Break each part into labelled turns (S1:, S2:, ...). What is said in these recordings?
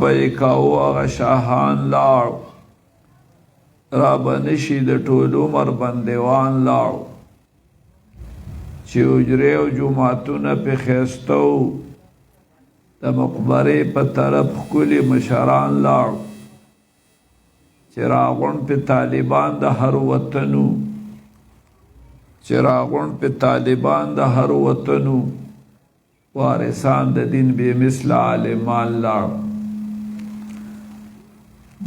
S1: به کاو هغه شاهان لاړ را بنشي د ټول عمر بندیوان لاړ چې حجرې او جوماتونه پې ښایسته و د مقبرې په طرف ښکلي مشران لاړ چې راغونډ پې طالبان د هر وطنو د هر وطنو وارثان د دین بې مثله عالمان لاړ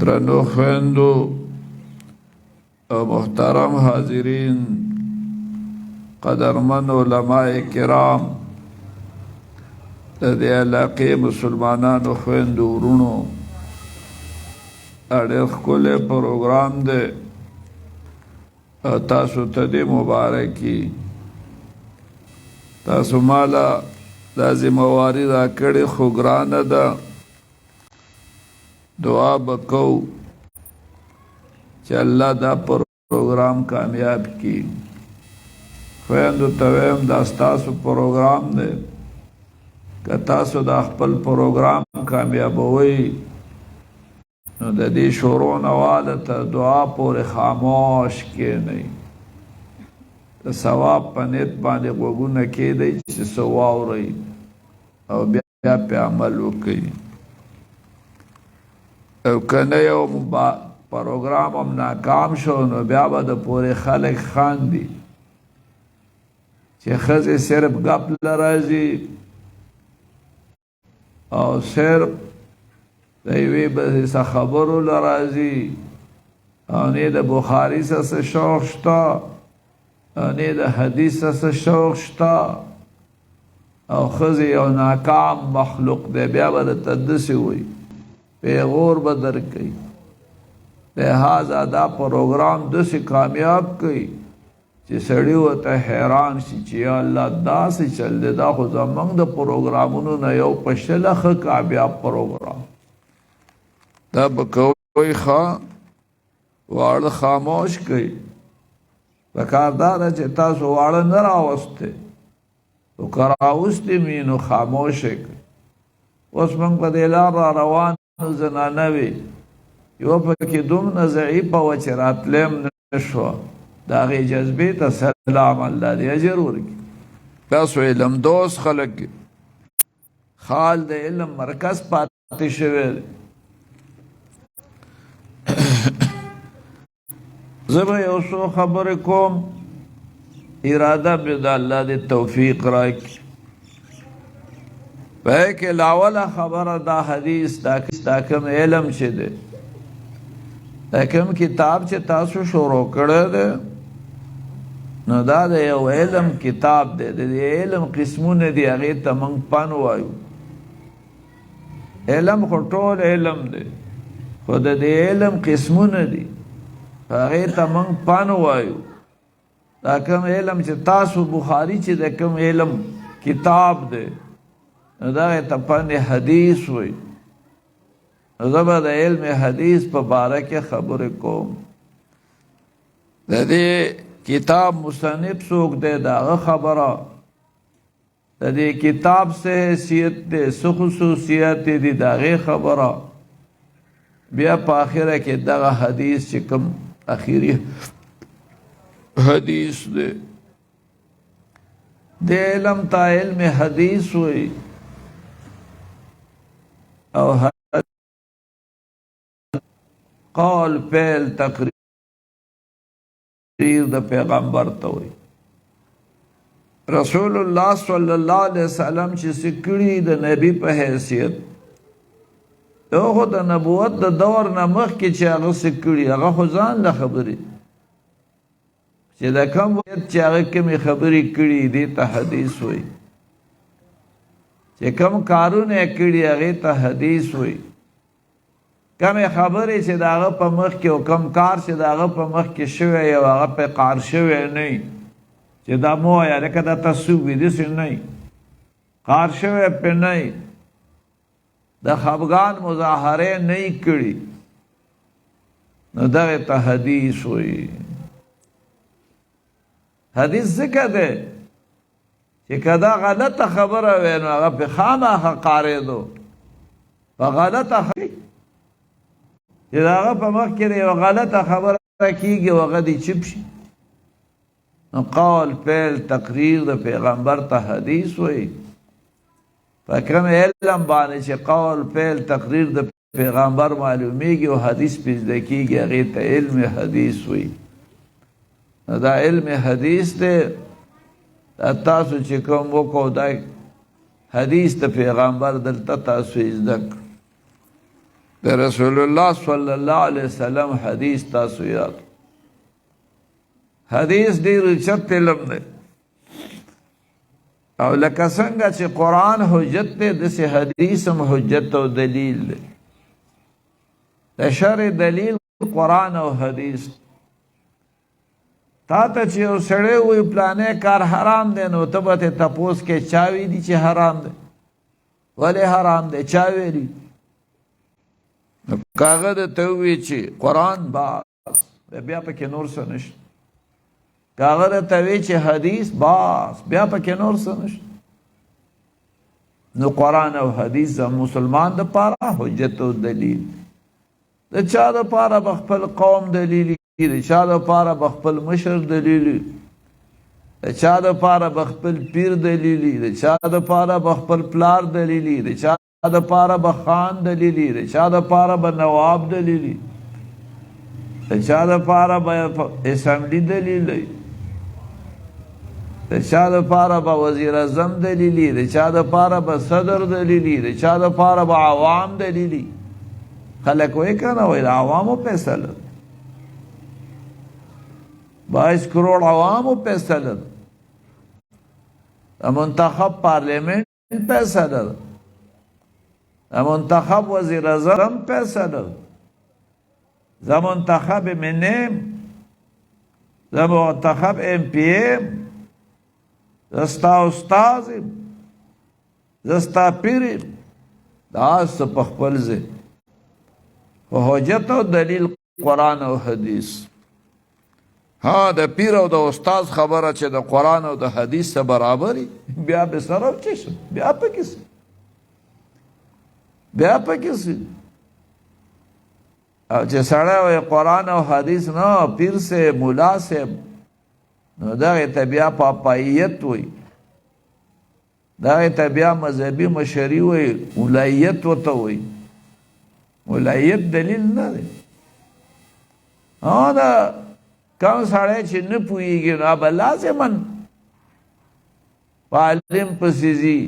S1: درنو خویندو او محترم حاضرین قدرمن علماء کرام د دې علاقې مسلمانانو خویندو ورونو ډېر ښکلی پروګرام دی تاسو ته دې مبارکي تاسو مالا دا ذمواري راکړې خو ګرانه ده دعا به کوو چې الله دا پروګرام کامیاب کړي خویندو ته وایم دا ستاسو پروګرام دی که تاسو دا خپل پروګرام کامیابوئ نو د دې شروع نه واله تر دعا پورې خاموش کښېنئ د ثواب په نیت باندې غوږونه کېږدئ چې څه واورئ او بیا پې عمل وکئ او که نه یو پروګرام هم ناکام شو نو بیا به د پورې خلک خاندي چې ښځې صرف ګپ له راځي او صرف د یوې بلې څه خبرو له راځي او نه د بخاري څه شوق شته او نه د حدیث څه شوق شته او ښځې یو ناکام مخلوق دی بیا به درته داسې وایي پیغور به درکوي لہذا دا پروګرام داسې کامیاب کوي چې سړی ورته حیران شي چې یا الله داسې چل دی دا خو زموږ د پروګرامونو نه یو په شله ښه کامیاب پروګرام دا به کوئ ښه واړه خاموش کوي پکار دا ده چې تاسو واړه نه راوستئ خو که راوستې مې نو خاموشه کوي اوس موږ په دې لار را روانو زنانه وې یوه پکې دومره ضعیفه وه چې راتلی هم نه شوه د هغې جذبې ته سلام الله دې اجر ورکړي تاسو علم دوست خلک خال د علم مرکز پاتې شوی دی زه به یو څو خبرې کوم اراده مې د الله دې توفیق راکړي په هغې کې لاوله خبره دا حدیث دا کوم علم چې دی دا کوم کتاب چې تاسو شروع کړی دی نو دا د یو علم کتاب دی د دې علم قسمونه دي هغې ته موږ فن وایو علم خو ټول علم دی خو د دې علم قسمونه دي هغې ته موږ فن وایو دا کوم علم چې تاسو بخاري چې د کوم علم کتاب دی نو دغې ته فن حدیث وایي زه به د علم حدیث په باره کې خبرې کوم د دې کتاب مصنف څوک دی د هغه خبره د دې کتاب څه حیثیت دی څه خصوصیات دي د هغې خبره بیا په آخره کې دغه حدیث چې کوم اخیری حدیث دی د علم ته علم حدیث وایي او قول فعل تقریر د پیغمبر ته وایي رسول الله صلی الله علیه وسلم چې څه کړي د نبی په حیثیت دا خو د نبوت د دور نه مخکې چې هغه څه کړي هغه خو ځان له خبرې چې د کوم وخت چې هغه کومې خبرې کړي دې ته حدیث وایي چې کوم کارونه یې کړي هغې ته حدیث وایي کمې خبرې چې د هغه په مخ کې او کم کار چې د هغه په مخ کې شوی او هغه پې قار شوی نه چې دا مه وایه لکه دا تصوب وي داسې نه قار شوی پې نه د خفګان مظاهرې نه یې کړي نو دغې ته حدیث وایي حدیث ځکه دی چې که دا غلطه خبره وی نو هغه پې خامخا قارېدو په غلطه چې د هغه په مخ کې یوه غلطه خبره کېږي او هغه دې چپ شي نو قول فعل تقریر د پیغمبر ته حدیث وایي په کوم علم باندې چې قول فعل تقریر د پیغمبر معلومیږي او حدیث پې زده کېږي هغې ته علم حدیث وایي دا علم حدیث دی دا تاسو چې کوم وکړو دا حدیث د پیغمبر دلته تاسو یې زده کړو د رسول الله صلی الله علیه وسلم حدیث تاسو یاد حدیث ډېر اوچت علم دی او لکه څنګه چې قرآن حجت دی داسې حدیث هم حجت او دلیل دی د شرع دلیل قرآن او حدیث تا ته چې یو سړی وایي پلانی کار حرام دی نو ته به ترې تپوس کې چا ویلي چې حرام دی ولې حرام دی چا ویلي که هغه درته ووایي چې قرآن باس بیا پکې نور څه نشته که هغه درته وایي چې حدیث باس بیا پکې نور څه نشته نو قرآن او حدیث د مسلمان دپاره حجت او دلیل د چا دپاره به خپل قوم دلیل د چا دپاره به خپل مشر دلیل د چا دپاره به خپل پیر دلیل د چا دپاره به خپل پلار دلیل د چا دپاره به خان دلیل د چا دپاره به نواب دلیل د چا دپاره به اسمبلی دلیل د چا دپاره به وزیر اعظم دلیل د چا دپاره به صدر دلیل د چا دپاره به عوام دلیل خلک وایي که نه وایي د عوامو فیصله 22 کروڑ عوامو فیصله ده د منتخب پارلیمنٹ فیصله ده د منتخب وزیر اعظم فیصله ده د منتخب منیم د منتخب ام پی ایم د ستا استاذ د ستا پیر دا څه په خپل ځای خو حجت او دلیل قرآن او حدیث ها د پیر او د استاد خبره چې د قرآن او د حدیث سره برابري بیا به سره چشم بیا پکې او چې سړی وایي قرآن او حدیث نه پیر سے ملا صاحب نو دغې ته بیا پاپاییت وایي دغې ته بیا مذهبي مشري وایي مولاییت ورته وایي مولاییت دلیل نه دی دا کم سړی چې نه پوهېږي نو به لازما په عالم پسې ځي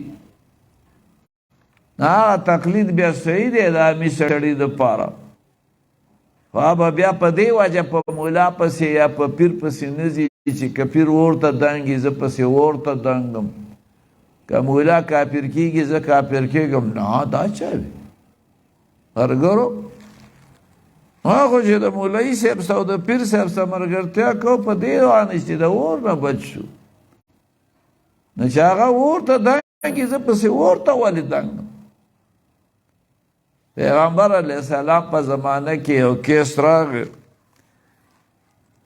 S1: هغه تقلید بیا صحیح دی د عامي سړي دپاره خو به بیا په دې وجه په مولا پسې یا په پیر پسې نه ځي چې که پیر ورته دنګي زه پسې ورته دنګم که مولا کافر کېږي زه کافر کېږم نه دا چا وي هرګرو خو چې د مولوي صاحب سره او د پیر صاحب سره ملګرتیا کوو په دې روانه چې د اور نه بچ شو نو چې هغه اور ته دنګي زه پسې اور ته ولې دنګم پیغمبر علیه السلام په زمانه کې یو کیس راغی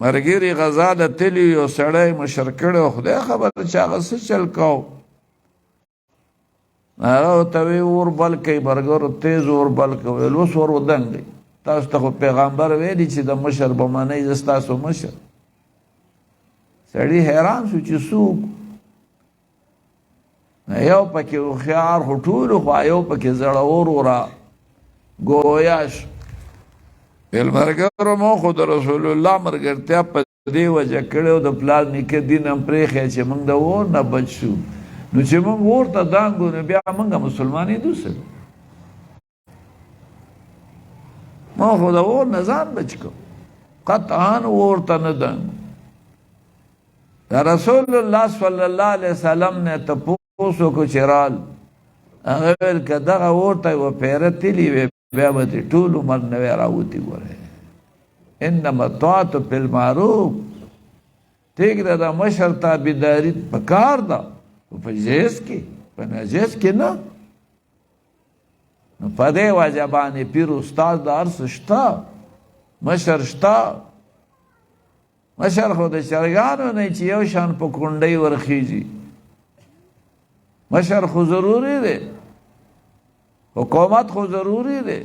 S1: ملګري غزا له تلي یو سړی مشر کړی خدای خبر چې هغه څه چل کو هغه ورته وایي اور بل کوي ملګرو تیز اور بل کوي ویل اوس ور ودنګئ تاسو ته خو پیغمبر ویلي چې د مشر به منئ زه ستاسو مشر سړي حیران شو چې څوک یو پکې هوښیار خو ټولو خو یو پکې زړور ورا گویا شو ویل ملګرو ما خو د رسول الله ملګرتیا په دې وجه کړې او د پلار نیکه دین هم پرېښی چې موږ د اور نه بچ شو نو چې موږ اور ته دانګو نو بیا موږ مسلمانېدو څه ما خو د اور نه ځان بچ کړو قطعا اور ته نه دانګو د رسول الله صلی الله علیه وسلم نه تپوس وکړو چې رال هغه ویل که دغه اور ته یوه پیره تلي وې بیا به ترې ټول عمر نه وی راوتي ګورې انما الطاعة فی المعروف ټیک ده د مشر تابعداري پکار ده په جیز کې په ناجیز کې نه نو په دې وجه باندې پیر استاد د هر څه شته مشر شته مشر خو د چرګانو نه چې یو شان په کونډۍ ورخیږي مشر خو ضروري دی حکومت خو ضروری دی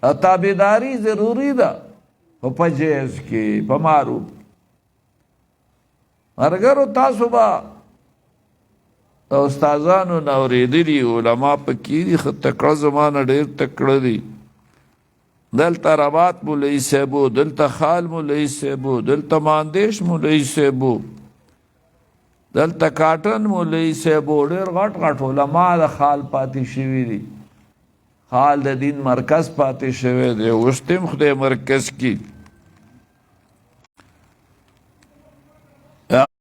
S1: او تابعداري ضروری ده خو په جهیز کې په معروف مرګرو تاسو به استادانو نه اورېدلي علما پکې دي ښه تکړه زمانه ډېر تکړه دي دلته رباط مولوي صاحب و دلته خال مولوي صاحب و دلته ماندیش مولوي صاحب و دلته کاټن مولوي صاحب و ډېر غټ غټ علما د خال پاتې شوي دي خال د دین مرکز پاتې شوی دی اوس تم خدای مرکز کې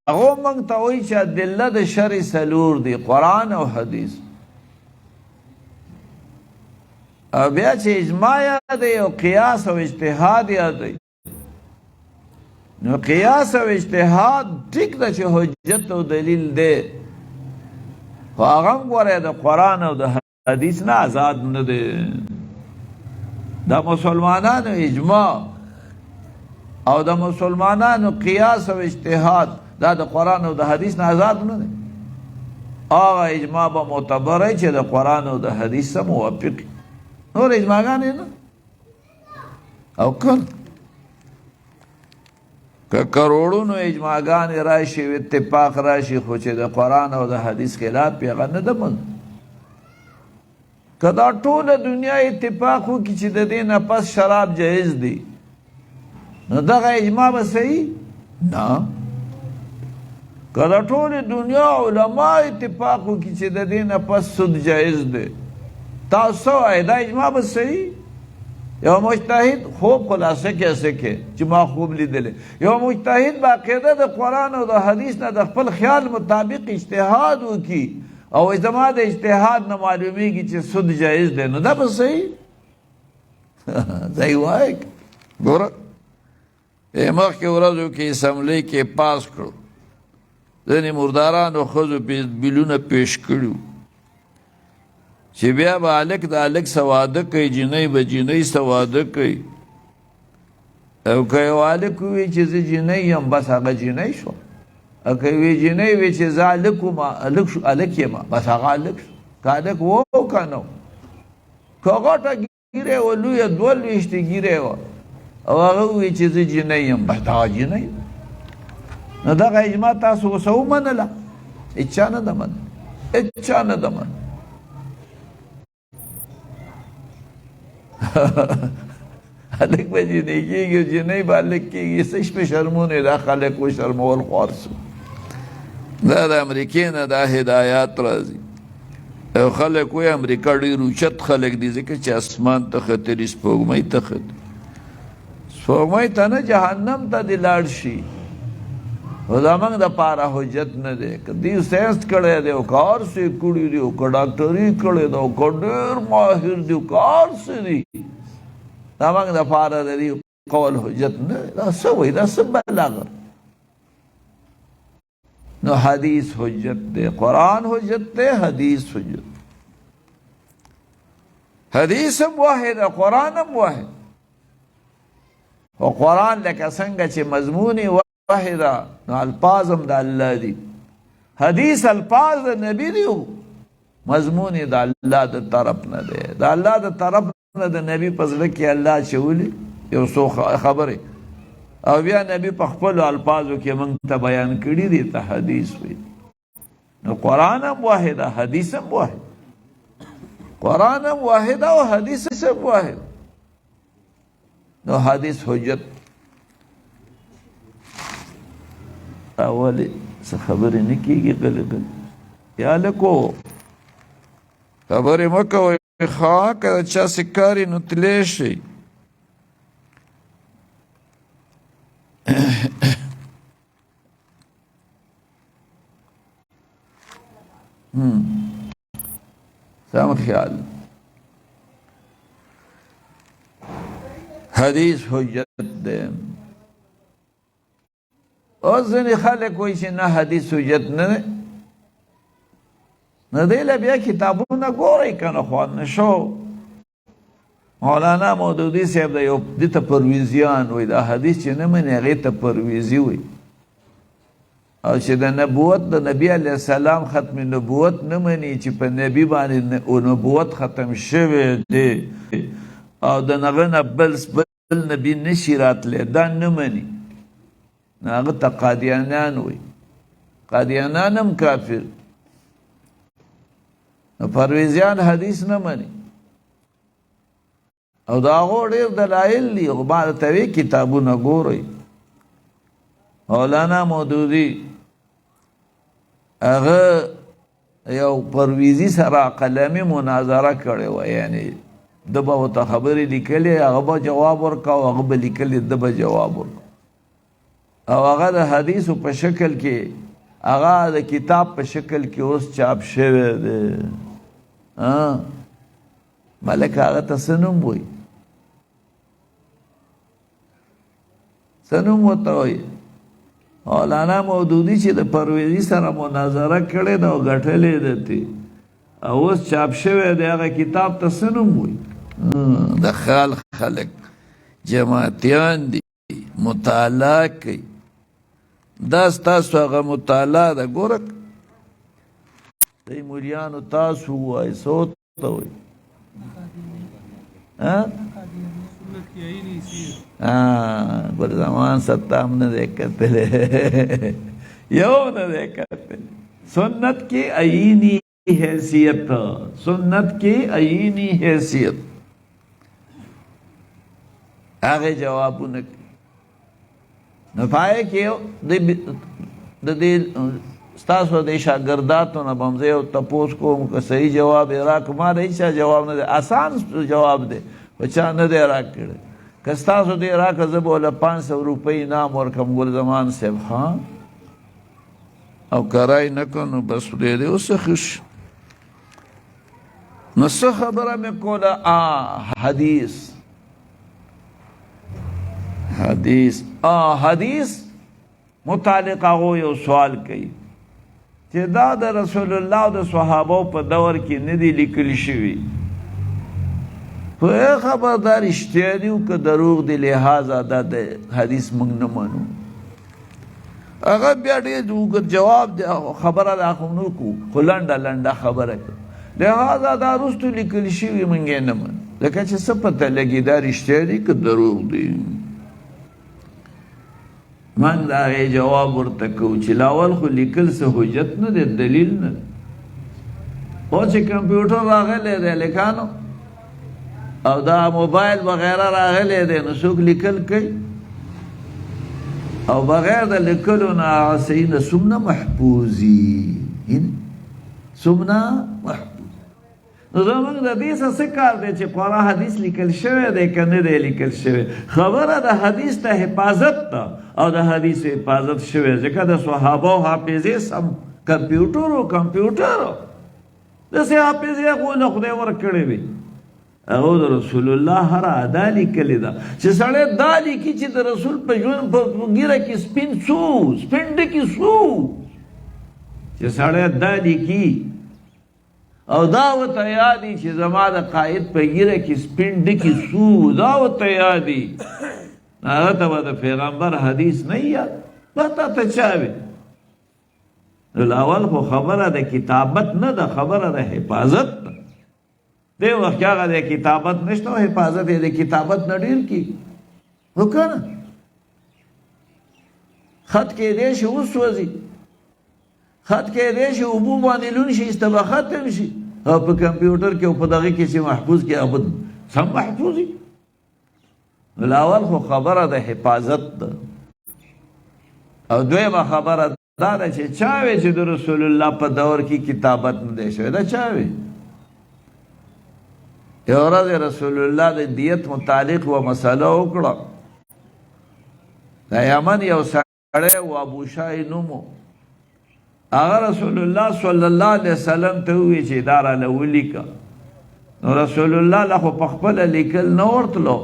S1: هغه موږ ته وایي چې ادله د شرع څلور دي قرآن او حدیث او بیا چې اجماع یادوي او قیاس او اجتهاد یادوي نو قیاس او اجتهاد ټیک ده چې حجت او دلیل دی خو هغه هم ګوره د قرآن او د حدیث نه آزاد نه دی د مسلمانانو اجماع او د مسلمانانو قیاس او اجتهاد دا د قرآن او د حدیث نه آزاد نه دی هغه اجماع به معتبره چې د قرآن او د حدیث سره موافق نور اجماعګانې نه او کله که کروڑونو اجماعګانې راشي او اتفاق راشي خو چې د قرآن او د حدیث خلاف یې هغه نه ده منو که دا ټوله دنیا اتفاق وکړي چې د دې نه پس شراب جایز دی نو دغه اجماع به صحیح نه که دا ټوله دنیا علما اتفاق وکړي چې د دې نه پس سود جایز دی تاسو وایئ دا اجماع به صحیح یو مجتهد خوب خلاصه کیسه کې چې ما خوب لیدلی یو مجتهد باقاعده د قرآن او د حدیث نه د خپل خیال مطابق اجتهاد وکړي او زما د اجتهاد نه معلومیږي چې سود جایز دی نو دا به صحیح صحیح وایي ګوره مخکې ورځو کې اسمبلۍ کې پاس کړو ځینې مردارانو ښځو بیلونه پیش کړي چې بیا به هلک د هلک څه واده کوي جینۍ به جینۍ څه واده کوي او که یو هلک ووایي چې زه جینۍ یم بس هغه جینۍ شو او که یوې جینۍ وایي چې زه هلک وم هلک یم بس هغه هلک شو که هلک و که نه که غټه ګیرې وه لویه 22 ګیرې وه او هغه ووایي چې زه جینۍ یم بس دغه جینۍ نو دغه اجماع تاسو اوسه ومنله هېچا نه ده منله هېچا نه ده منله هلک به جینۍ کېږي او جینۍ به هلک کېږي څه شپې شرمونه دا خلک وشرمول خوار سو دا د امریکې نه دا هدایات راځي او خلک وایي امریکا ډېر اوچت خلک دي ځکه چې اسمان ته ختلي سپوږمۍ ته ختلي سپوږمۍ ته نه جهنم ته دې لاړ شي خو زموږ دپاره حجت نه دی که دوی ساینس کړی دی او که هر څه یې کړي دي او که ډاکټري کړې ده او که ډېر ماهر دي او که هر څه دي زموږ دپاره د دې قول حجت نه دی دا څه وایي دا څه بلاغت نو حدیث حجت دی قرآن حجت دی حدیث حجت حدیث هم واحد قرآن هم واحد او قرآن لکه څنګه چې مضمون واحده نو الفاظ هم د الله دي حدیث الفاظ د نبی دی مضمون د الله د طرف نه دی د الله د طرف نه د نبی په زړه کې الله اچولي یو څو خبرې او بیا نبی په خپلو الفاظو کې موږ ته بیان کړي دي ته حدیث وي نو قرآن هم واحده حدیث هم واحد قرآن هم واحد او حدیث هم واحد نو حدیث حجت اولی څه خبرې نه کېږي غلی غلی یا لکو خبرې مه کوئ ښه که د چا څه کار نو تلی شئ سم خیال حدیث حجت دی اوس ځینې خلک وایي چې نه حدیث حجت نه دی نو دی له بیا کتابونه ګورئ که نه خوان نه شو مولانا مودودي صاحب د یو دې ته پرویزیان وایي دا حدیث چې نه مني هغې ته پرویزي وایي او چې د نبوت د نبی علیه السلام ختم نبوت نه مني چې په نبی باندې نبوت ختم شوی دی او د هغه نه بل نبی نشي راتلی دا نه مني نو هغه ته قادیانیان وایي قادیانان هم کافر نو پرویزیان حدیث نه مني او دا هغو ډېر دلایل دي خو ما درته وی کتابونه ګورئ مولانا مودودي هغه یو پرویزی سره قلمي مناظره کړې وه یعنی ده به ورته خبرې لیکلې هغه به جواب ورکاو هغه به لیکلې ده به جواب ورکاو او هغه د حدیثو په شکل کې هغه د کتاب په شکل کې اوس چاپ شوی دی ملک هغه ته څه نوم وایي څه نوم ورته وایي مولانا مودودي چې د پرویزي سره مناظره کړې ده او ګټلې ده تی او اوس چاپ شوی دی هغه کتاب ته څه نوم وایي د خال خلک جماعتیان دي مطالعه کوي دا ستاسو هغه مطالعه ده ګوره دی مولیانو تاسو وایي څه ورته وایي پر زمان ستام نه دی کتلی یو نه دی کتلی سنت کی عینی حیثیت سنت کی عینی حیثیت هغه جوابونه نو پای کې د دې ستاسو د شاګرداتو نه به هم زه یو تپوس کوم که صحیح جواب یې راکړه ما د هېچا جواب نه دی آسان جواب دی خو چا نه دی راکړی که ستاسو دی راکړه زه به له 500 روپۍ انعام ورکړم ګل زمان صاحب ها او کرای نه کړو نو بس پرېږدی اوس ښه شو نو څه خبره مې کوله حدیث حدیث متعلق هغو یو سوال کوي چې دا د رسول الله او د صحابو په دور کې نه دي لیکل شوي په خبردار رښتیا دي او که دروغ دي لحاظه دا د حدیث موږ نه منو هغه بیا ډېر اوږد جواب دی خبره دا خو نه کوو خو لنډه خبره کوي لحاظه دا وروستو لیکل شوي موږ یې نه منو ځکه چې څه پته لګي دا رښتیا دي که دروغ دي من دا غي جواب ورته کوو چې لاول خو لیکل څه حجت نه دی دلیل نه او چې کمپیوټر راغلی دی لیکانو او دا موبایل وغیره راغلی دی نو څوک لیکل کوي او بغیر د لیکلو نه صحیح نه څومره محفوظي څومره محفوظ نو زموږ د دې څه کار دی چې پوره حدیث لیکل شوی دی که نه دی لیکل شوی خبره د حدیث ته حفاظت ده او د حدیث حفاظت شوی ځکه د صحابو حافظې سم کمپیوټر داسې حافظې هغو له خدای ورکړې وي هغو د رسول الله هر ادا لیکلې ده چې سړی دا لیکي چې د رسول په ژوند په ږیره کې سپین ډکي څو چې سړی دا لیکي او دا ورته یادي چې زما د قائد په ږیره کې سپین ډکي څو دا ورته یادي هغه ته به د پیغمبر حدیث نه یاد پته ته چا وي نو اول خو خبره د کتابت نه ده خبره د حفاظت ده دې وخت کې هغه د کتابت نشته او حفاظت یې د کتابت نه ډېر کېږي هو که نه خط کېدی شي وسوځي خط کېدی شي اوبو باندې لون شي استبه ختم شي او په کمپیوټر کې او په دغه کې چې محفوظ کې هغه سم محفوظ وي اول خو خبره د حفاظت ده او دویمه خبره دا ده چې چا وی چې د رسول الله په دور کې کتابت نه دی شوی دا چا وی یو ورځ رسول الله د دیت متعلق و مسله وکړه د یمن یو سړی و ابو شای نومو هغه رسول الله صلی الله علیه وسلم ته وویل چې دا راله ولیکه نو رسول الله له خو په خپله لیکل نه ورتلو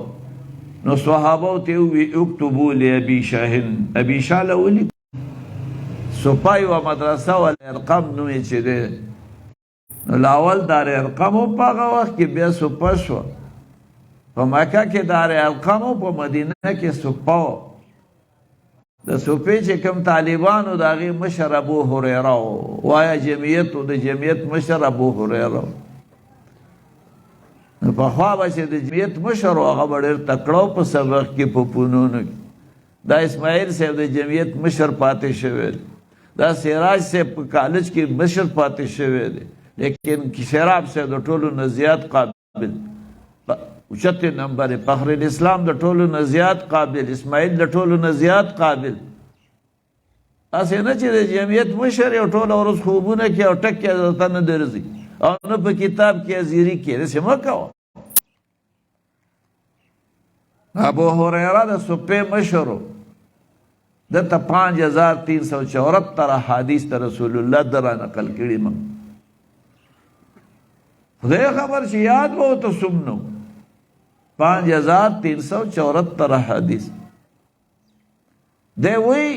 S1: نو صحابو ته وی اکتبو لابي شاهن ابي شاه له ولیک سپای و مدرسه و ارقم نومې چې دی نو لاول دار ارقم و په هغه وخت کې بیا سپه شوه په مکه کې دار ارقم و په مدینه کې سپه و د صوفي چې کوم طالبانو د هغې مشر ابو هریره و وایه جمعیت و د جمعیت مشر ابو هریره نو پخوا به چې د جمعیت مشر و هغه به ډېر تکړه په سبق کې په فنونو کې دا اسماعیل صاحب د جمعیت مشر پاتې شوی دی دا سراج صاحب په کالج کې مشر پاتې شوی دی لیکن سیراب صاحب د ټولو نه زیات قابل اوچت نمبر فخر الاسلام د ټولو نه زیات قابل اسماعیل د ټولو نه زیات قابل اسې نه چې د جمعیت مشر یو ټوله ورځ خوبونه کې او ټک کې درته نه درځي او نه په کتاب کې حاضري کې داسې مه کوه ابو هریره د صوفي مشر و دته 5374 احادیث ته رسول الله در نقل کړي موږ خدای خبر چې یاد به ورته څومره 5374 احادیث دی وایي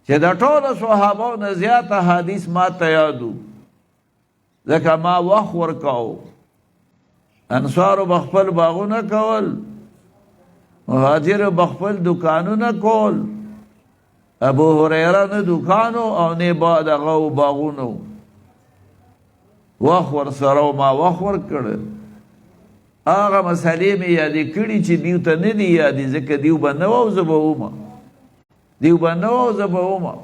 S1: چې د ټولو صحابو نه زیات احادیث ما ته یاد وو ځکه ما وخت ورکاوه انصارو به خپل باغونه کول مهاجرو به خپل دکانونه کول ابو هریره نه دکانو او نه دغه باغونو وخت ورسره ما وخت ورکړی هغه مسلې مې یادې کړي چې دیو ته نه دي یادې ځکه دیو به نه وو زه به ومه دیو به نه وو زه به ومه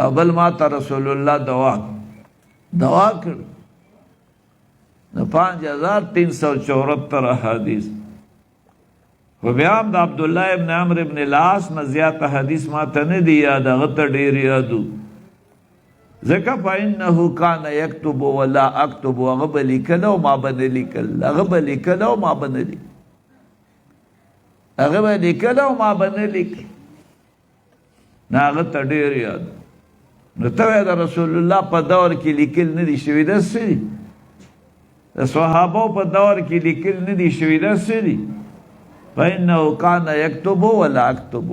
S1: او بل ما ته رسول الله دوا کړ نو 5374 احادیث خو بیا هم د عبدالله ابن عمرو ابن العاص نه زیات حدیث ما ته نه دي یاد هغه ته ډېر یادو ځکه فإنه کان یکتب ولا اکتب هغه به لیکل او ما به نه لیکل هغه به لیکل او ما به نه لیکل هغه به لیکل او ما به نه لیکل نه هغه ته ډېر یاد نو ته وایې د رسول الله په دور کې لیکل نه دي شوي داسې دي د صحابو په دور کې لیکل نه دي شوي داسې دي فإنه کان یکتب ولا اکتب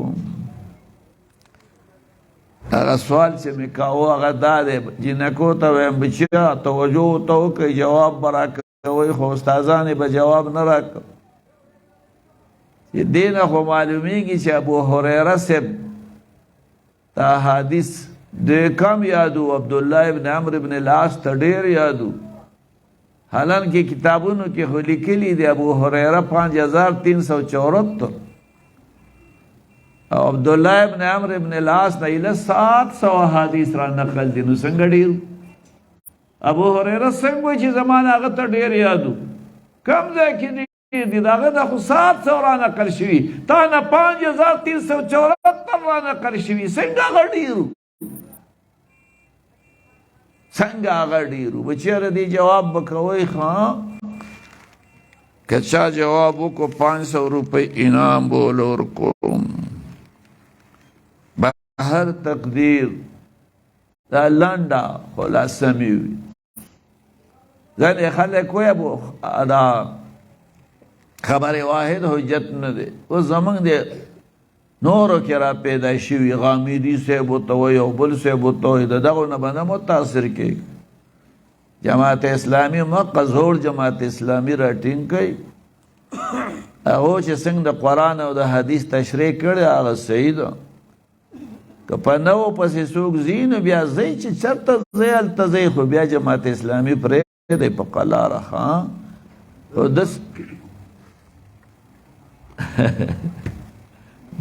S1: هغه سوال چې مې کاوه هغه دا دی جنکو ته وایم بچیا توجه ورته وکړئ جواب به راکوئ خو استادان یې به جواب نه راکړ چې دې نه خو معلومیږي چې ابو هریره صاحب دا حدیث ډېر کم یادو عبدالله ابن عمرو ابن العاص ته ډېر یادو حالانکه کتابونو کې خو لیکلي دی ابو هریره 5374 او عبدالله ابن عمرو ابن العاص نه ایله 700 احادیث را نقل دي نو څنګه ډېر ابو هریره څنګه وایي چې زمانه هغه ته ډېر یادو کم ځای کې دي د هغه نه خو 700 را نقل شوي تا نه 5374 را نقل شوي څنګه هغه ډېرو څنګه هغه ډېرو بچیاره دې جواب به کوئ ښه که چا جواب وکړو 500 روپۍ انعام به ول ورکوم هر تقدیر دا لنډه خلاصه مې وي ځینې خلک وایي دا خبر واحد حجت نه دی اوس زموږ د نورو کې را پیدا شوي غامیدي صاحب ورته وایي او بل صاحب ورته وایي د دغو نه به نه متاثر کېږي جماعت اسلامي مقه زوړ جماعت اسلامي را ټینګ کوي هغو چې څنګه د قرآن او د حدیث تشریح کړی هغه صحیح ده که په نو پسې څوک ځي نو بیا ځئ چې چېرته ځئ هلته ځئ خو بیا جماعت اسلامي پرېږدئ په قلاره ښه او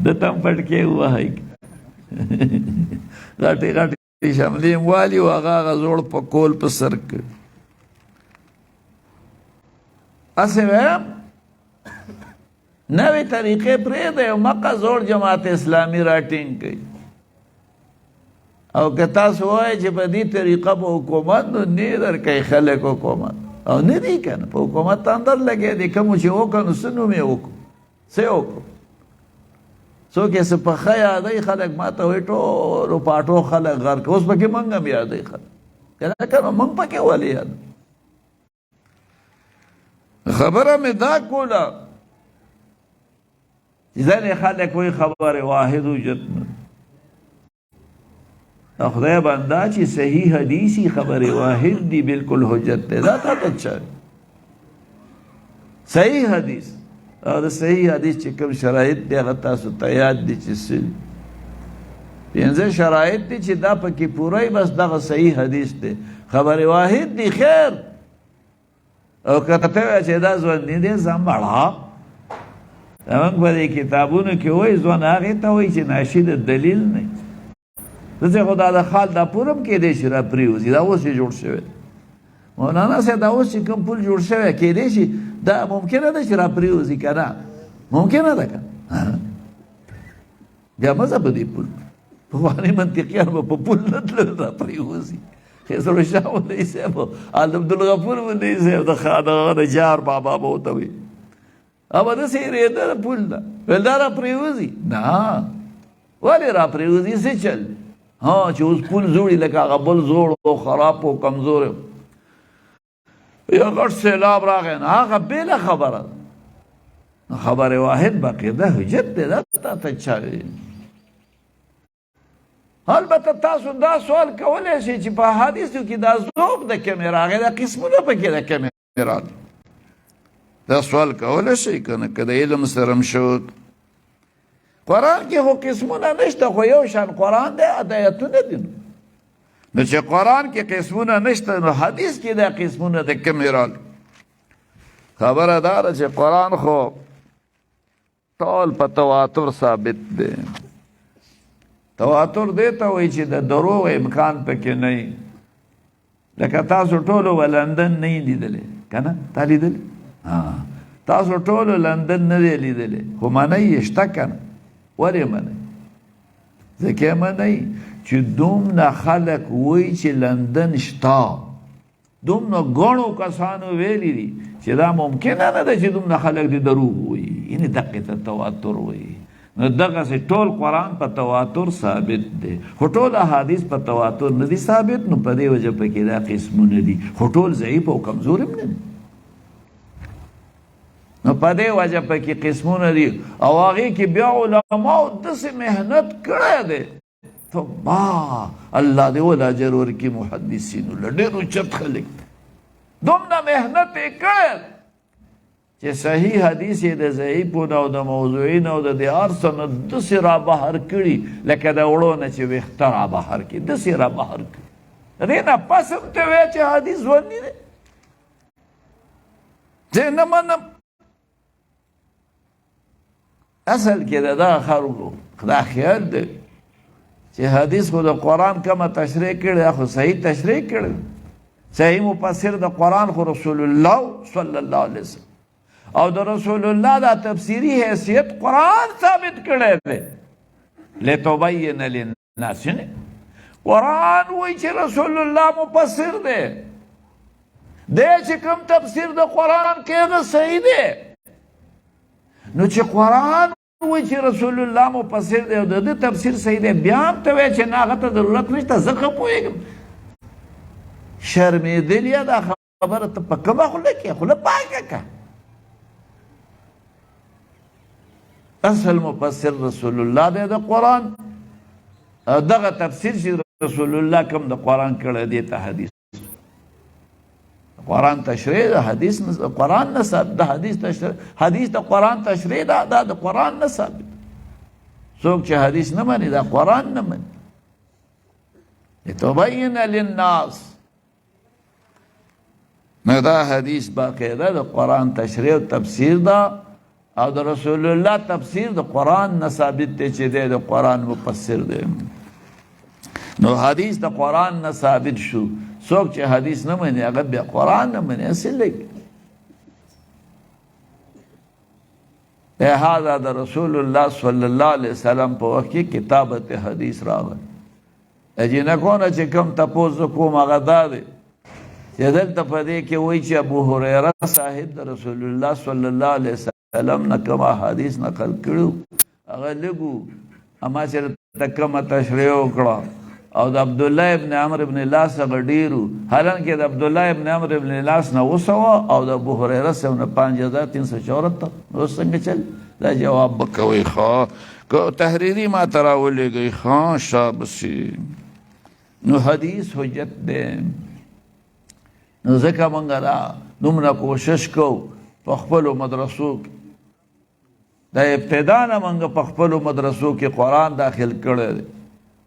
S1: ده ته هم پټکې ووهئ غټې غټې شملې م والي و هغه زوړ په کول په سر کړي هسې وایم نوې طریقې پرېږدئ او مقه زوړ جماعت اسلامي را ټینګ کوي او که تاسو وایئ چې په دې طریقه به حکومت نو نه درکوي خلک حکومت او نه دی که نه په حکومت اندر لګی دی کومو چې وکړه نو څه نوم یې وکړو څه یې وکړو څوک یې څه پخه یادوي خلک ما ته وایي ټولو پاټو خلک غرق اوس پکې موږ هم یادوي خلک که نه که نو موږ پکې ولې یادو خبره مې دا کوله چې ځینې خلک وایي خبرې واحد حجت نه خدای بنده چې صحیح حدیثی خبر واحد دی بالکل حجت ده دا تا ته صحیح حدیث او د صحیح حدیث چې کوم شرایط دی هغه تاسو ته یاد دي چې څه دي. 5 شرایط دي چې دا پکې پوره بس دغه صحیح حدیث دی. خبر واحد دی خیر، او کته ته چې دا ځوان دی ځم بڑا موږ په دې کتابونو کې وایي ځوان هغې ته وایي چې ناشید دلیل نه دسې خو دا د خال دا پورم کېدی شي را پرېوځي. دا اوس یې جوړ شوی مولانا صاحب، دا اوس چې کوم پل جوړ شوی کېدی شي دا ممکنه ده چې را پرېوځي که نه؟ ممکنه ده که بیا مزه په دې پل پخواني منطقیان به په پل نه تلل را پرېوځي. خسرو شاه مولوي صاحب او عبدالغفور مولوي صاحب د جار بابا به ورته وي اما داسې هېرېده پل ده ویل دا را پرېوځي نه. ولې را پرېوځي څه چل ها چې اوس پل زوړي لکه هغه بل زوړ او خراب او کمزور یا غټ سیلاب راغی نه هغه بېله خبره ده. خبر واحد باقي ده حجت دی. دا تا ته چا البته تاسو دا سوال کولی شئ چې په حدیثو کې دا ذوق د کومې راغی، دا قسمونه پکې د کومې راغلي. دا سوال کولی شئ که نه که د علم سره هم شو. قرآن کې خو قسمونه نشته، خو یو شان قرآن دی هدایتونه دي. نو چې قرآن کې قسمونه نشته نو حدیث کې دا قسمونه د کومې راغلي. خبره دا ده چې قرآن خو ټول په تواتر ثابت دی. تواتر دی ته وایي چې د دروغ امکان پکې نه وي. لکه تاسو ټولو به لندن نه یې لیدلی که نه؟ تا لیدلی؟ تاسو ټولو لندن نه دی لیدلی خو منئ یې شته که نه؟ ولې منئ؟ ځکه یې منئ چې دومره خلک وایي چې لندن شته، دومره ګڼو کسانو ویلي دي چې دا ممکنه نه ده چې دومره خلک دې دروغ وایي. یعنې دقې ته تواتر وایي. نو دغسې ټول قرآن په تواتر ثابت دی، خو ټول احادیث په تواتر نه دي ثابت. نو په دې وجه پکې دا قسمونه دي، خو ټول ضعیف او کمزور هم نه دي. نو په دې وجه پکې قسمونه دي. او هغې کې بیا علماو داسې محنت کړی دی توبه الله دې ول اجر ورکړي محدثینو له ډېر اوچت خلک دومره محنت یې کړی چې صحیح حدیث یې د ضعیفو نه او د موضوعي نه او د دې هر څه نه داسې را بهر کړي لکه د وړو نه چې ویښته را بهر کړي، داسې را بهر کړي. د دې نه پس هم ته وایې چې حدیث ظني دی. زه نه منم. اصل کې د دغه خلکو دا خیال دی چې حدیث خو د قرآن کومه تشریح کړې خو صحیح تشریح کړې. صحیح مفسر د قرآن خو رسول الله صلی الله علیه وسلم او د رسول الله دا تفسیری حیثیت قرآن ثابت کړی دی. لتبین للناس قرآن وایي چې رسول الله مفسر دی. دی چې کوم تفسیر د قرآن کې هغه صحیح دی. نو چې قرآن وایي چې رسول الله مفسر دی او د ده تفسیر صحیح دی، بیا هم ته وایې چې نه هغه ته ضرورت نشته، زه ښه پوهېږم. شرمېدلې دا خبره ته په کومه خوله کې خوله پاکه که. اصل مفسر رسول الله دی د قرآن. دغه تفسیر چې رسول الله کوم د قرآن کړی دی ته حدیث. قرآن تشریح د حدیث قرآن نه ثابت، د حدیث تشریح حدیث د قرآن تشریح ده، دا د قرآن نه ثابت. څوک چې حدیث نه مني دا قرآن نه مني. لتبین للناس نو دا حدیث باقاعده د قرآن تشریح او تفسیر ده او د رسول الله تفسیر د قرآن نه ثابت دی چې دی د قرآن مفسر دی. نو حدیث د قرآن نه ثابت شو. څوک چې حدیث نه مني هغه بیا قرآن نه مني. اصل لګي لہذا د رسول الله صلی الله علیه وسلم په وخت کې کتابت حدیث راغی. اجینه کونه چې کوم تپوس کوم هغه دا دی چې دلته په دې کې وایي چې ابو هریره صاحب د رسول الله صلی الله علیه وسلم نه کوم حدیث نقل کړو هغه لږو اما چې کومه تشریح وکړه او د عبدالله ابن عمرو ابن العاص هغه ډېرو، حالانکې د عبدالله ابن عمرو ابن العاص نه 900 او د ابو هریره صاحب نه 5374. اوس څنګه چل دا جواب به کوئ ښه که تحریري ما ته راولېږئ ښه شابسي. نو حدیث حجت دی. نو ځکه موږ دا دومره کوشش کوو په خپلو مدرسو کې دا ابتدا نه موږ په خپلو مدرسو کې قرآن داخل کړی دی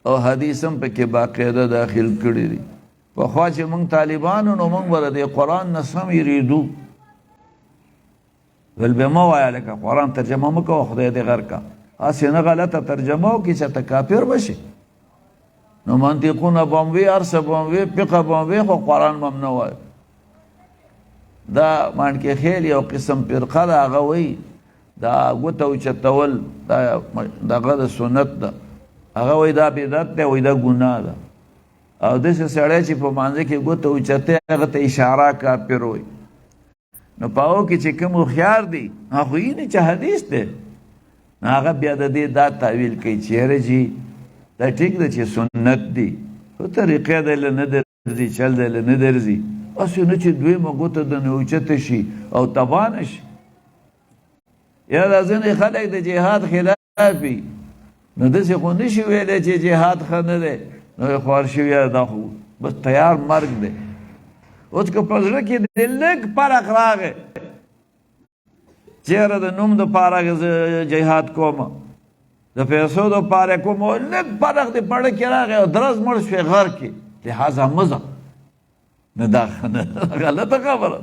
S1: او حدیث هم پکې باقاعده داخل کړي دي. پخوا چې موږ طالبانو نو موږ به د قرآن نه سم یریدو، ول به مه وایه لکه قرآن ترجمه مه کوه خدای دې غر کا، هسې نه غلطه ترجمه وکړي چې ته کافر بشي. نو منطقونه به هم وي، هر څه به هم وي، فقه به هم وي، خو قرآن به هم نه وایه. دا مانکې خیل یو قسم فرقه ده، هغه وایي دا ګوته اوچتول دغه د سنت ده، هغه وایي دا بدعت دی، وایي دا ګناه ده. او داسې سړی چې په مانځه کې ګوته اوچتې هغه ته اشاره کافر وایي. نو په هغو کې چې کوم هوښیار دي هغه یې نه چې حدیث دی، نو هغه بیا د دې دا تعویل کوي چې یاره جي دا ټیک ده چې سنت دي، خو طریقې دی له نه درځي، چل دی له نه درځي، هسې نه چې دویمه ګوته د نه اوچته شي او تبانه شي. یا دا ځینې خلک د جهاد خلاف وي، نو داسې خو نه شي ویلی چې جهاد ښه نه دی، نو یې خوار شوي دا خو بس تیار مرګ دی. اوس که په زړه کې د لږ فرق راغی چېره د نوم دپاره زه جهاد کوم، د پیسو دپاره کوم، او لږ فرق د پړه کې راغی او درز مړ شوې غر کې، لحاظه مه ځه. نه دا غلطه خبره.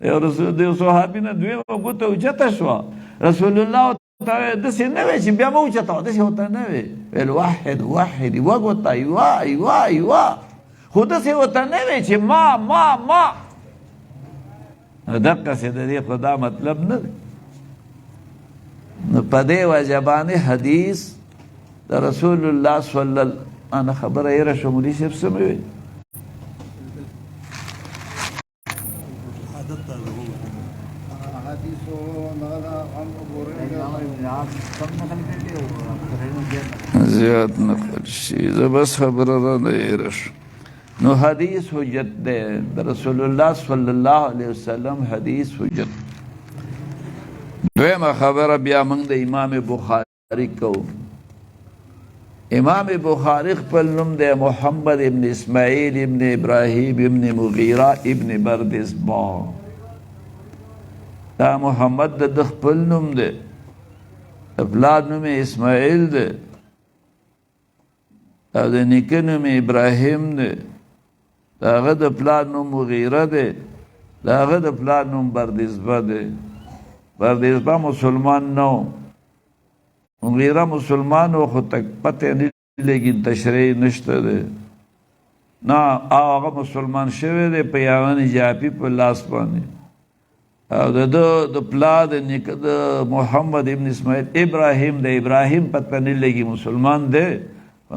S1: د یو صحابي نه دویمه ګوته اوچته شوه، رسول الله ته داسې نه وی چې بیا مه اوچته وه، داسې ورته نه وی، ویل وحد وحد یوه ګوته یوه یوه یوه، خو داسې ورته نه وی چې ما ما ما. دقسې د دې خو دا مطلب نه دی. نو په دې وجه باندې حدیث د رسول الله صلی الله انا خبره یې راشو مولي صاحب څه مې وی زیاد نقل شي، زه بس خبره را نه یې راشو. نو حدیث حجت دی، د رسول الله صلی الله علیه وسلم حدیث حجت. دویمه خبره بیا موږ د امام بخاري کوو. امام بخاري خپل نوم دی محمد ابن اسماعیل ابن ابراهیم ابن مغیره ابن بردزبا. دا محمد د خپل نوم دی، پلار نوم اسماعیل دی او د نیکه نوم ابراهیم دی، د هغه د پلار نوم مغیره دی، د هغه د پلار نوم بردزبه دی. بردزبه مسلمان نه و، مغیره مسلمان و، خو تک پته نه لګي تشریح نشته دی. نه هغه مسلمان شوی دی په یوه نجاپي په لاس باندې، او د پلار د نیکه د محمد ابن اسماعیل ابراهیم د ابراهیم پته نه لګي مسلمان دی،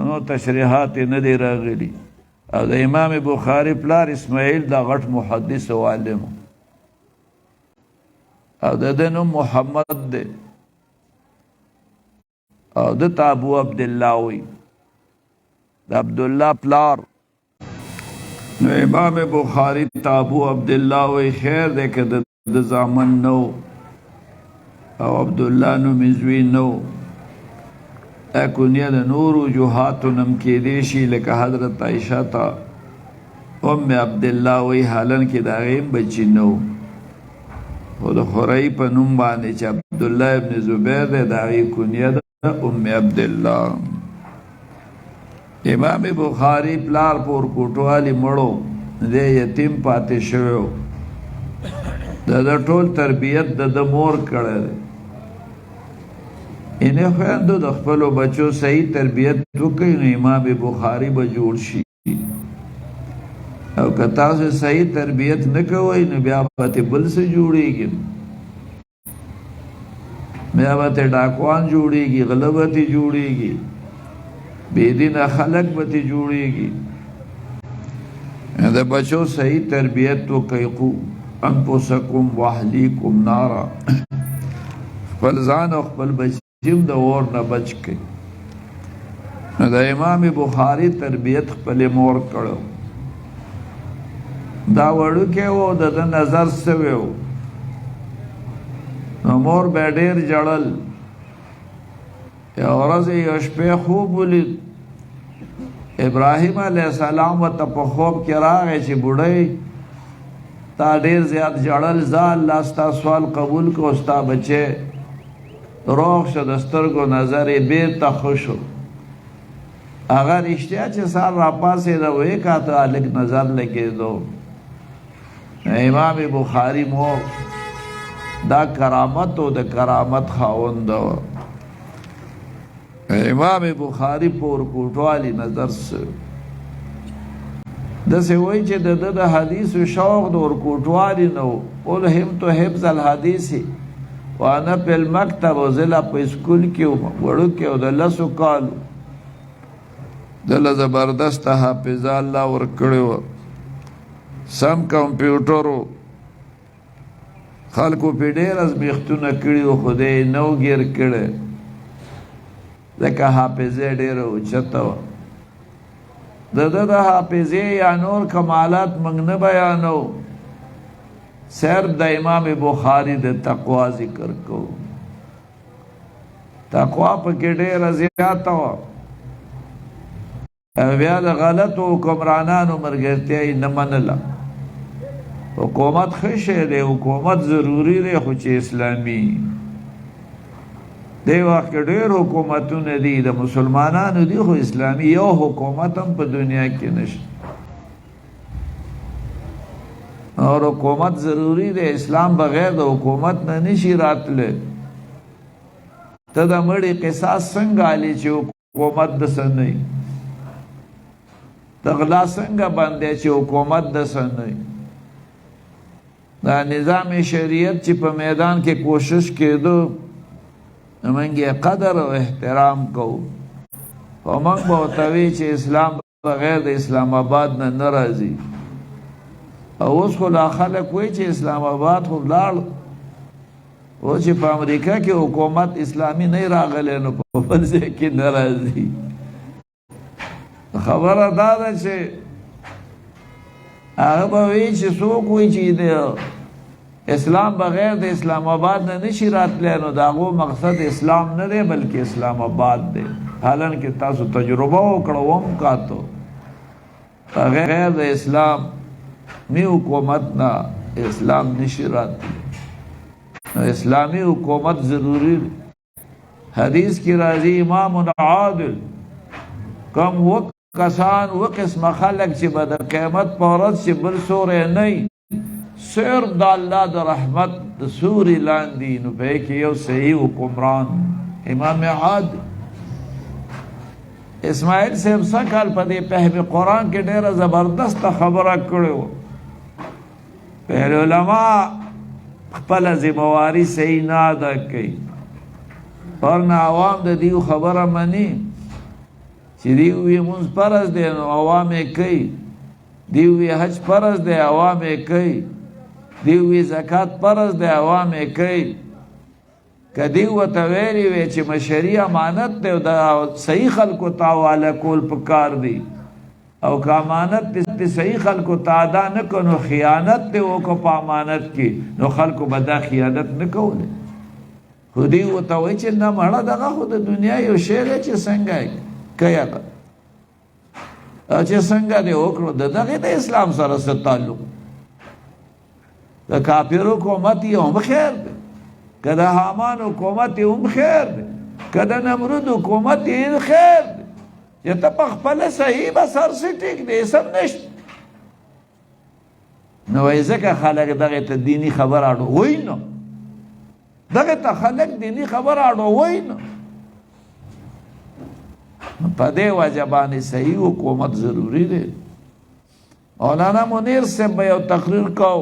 S1: نو تشریحات نه دی راغلي. او د امام بخاري پلار اسماعیل دا غټ محدث او عالم، او د ده نوم محمد دی، او ده ته ابو عبدالله وی، د عبدالله پلار. نو امام بخاري ته ابو عبدالله وی، خیر دی که د زامن نو او عبدالله نوم یې زوی نو، دا کنیه د نور وجوهاتو نم کېدی شي، لکه حضرت عایشه ته ام عبدالله وی، حالن کې د هغې هم بچي نه و، خو د خورۍ په نوم باندې چې عبدالله ابن زبیر دی، د هغې کنیه ده ام عبدالله. امام بخاري پلار په ورکوټوالي مړو، دی یتیم پاتې شوی و، د ټول تربیت د مور کړی دی. انہیں خویندو د خپلو بچو صحیح تربیت وکړئ نو امام بخاري به جوړ شي، او که تاسو صحیح تربیت نه کوئ نو بیا به ترې بل څه جوړېږي، بیا به ترې ډاکوان جوړېږي، غله به ترې جوړېږي، بېدینه خلک به ترې جوړېږي. د بچو صحیح تربیت وکړئ. قو انفسکم واهلیکم نارا، خپل ځان او خپل بچیم د اور نه بچ کړئ. نو د امام بخاري تربیت خپلې مور کړو. دا وړوکی و، د ده نظر سوی و، نو مور به ډېر ژړل. یوه ورځ یو شپې خوب ولید، ابراهیم علیه السلام ورته په خوب کې راغی چې بوډۍ تا ډېر زیات ژړل، زه الله ستا سوال قبول کړو، ستا بچی روغ شو د سترګو نظر یې بېرته ښه شو هغه رښتیا چې سهار راپاڅېده ویې کاته هلک نظر لګېدو امام بخاري مو دا کرامت و د کرامت خاوند و امام بخاري په ورکوټوالي نظر سه داسې وایي چې د ده د حدیثو شوق د ورکوټوالي نه و الهمت حفظ الحدیث وانا په المکتب و زه لا په اسکول کې وړوکی و د لسو کالو دله زبردسته حافظه الله ورکړې وه سم کمپیوټر و خلکو پې ډېر ازمیښتونه کړي وو خو دی یې نو ګیر کړی ځکه حافظه ډېره اوچته وه د ده د حافظې یا نور کمالات موږ نه بیانو صرف د امام بخاري د تقوا ذکر کوو تقوا پکې ډېره زیاته وه بیا د غلطو حکمرانانو ملګرتیا یې نه منله حکومت ښه شی دی حکومت ضروري دی خو چې اسلامي دی وخت کې ډېر حکومتونه دي د مسلمانانو دي خو اسلامي یو حکومت هم په دنیا کې نشته اور حکومت ضروری دی اسلام بغیر د حکومت نه نشي راتلی ته د مړي قصاص څنګه حالي چې حکومت دسه نه وي د غلا څنګه باندې چې حکومت دسه نه وي دا نظام شریعت چې په میدان کې کوشش کېدو موږ یې قدر او احترام کوو او موږ به ورته وایو چې اسلام بغیر د اسلام آباد نه نه راځي او اوس خو لا خلک وایي چې اسلام آباد خو ولاړ او چې په امریکا کې حکومت اسلامي نه راغلی نو په بل ځای کې نه راځي خبره دا ده چې هغه به وایي چې څوک وایي چې د اسلام بغیر د اسلام آباد نه نشي راتلی نو د هغو مقصد اسلام نه دی بلکې اسلام آباد دی حالانکه تاسو تجربه وکړه هم کاتو بغیر د اسلام می حکومت نه اسلام نشي راتلی اسلامی حکومت ضروری دی حدیث کی راضی امام عادل کم وقت کسان و قسم خلق چې به د قیامت په ورځ چې بل سوری نه صرف د الله د رحمت د سوري لاندې نو په کې یو صحیح حکمران امام عادل اسماعیل صاحب سکال په دې فهم قرآن کې ډېره زبردسته خبره کړې وه پهل علما خپله ذمهواري صحیح نه ادا کوي ورنه عوام د دیو خبره مني چې دیو وی مونځ فرض دی نو عوام یې کوي دیو وی حج فرض دی عوام یې کوي دیو وی زکات فرض دی عوام یې کوي که دیو ورته ویلي وی چې مشري امانت دی د صحیح خلکو ته حواله کول پکار دی او که امانت په صحیح خلکو ته ادا نه کړو نو خیانت دی وکړو په امانت کې نو خلکو به دا خیانت نه کولی خو دیو ورته وایي چې نه مړه دغه خو د دنیا یو شی دی چې څنګه کوي هغه چې څنګه دی وکړو د دغې د اسلام سره څه تعلق د کافر حکومت یې هم خیر دی که د حامان حکومت یې هم خیر دی که د نمرود حکومت یې خیر دی چې ته په خپله صحیح به سر سې ټیک دی سم نشته نو وایي ځکه خلک دغې ته دیني خبر اړوي نو دغې ته خلک دیني خبر اړوي نو په دې وجه باندې صحیح حکومت ضروری دی مولانا منیر صاحب به یو تقریر کو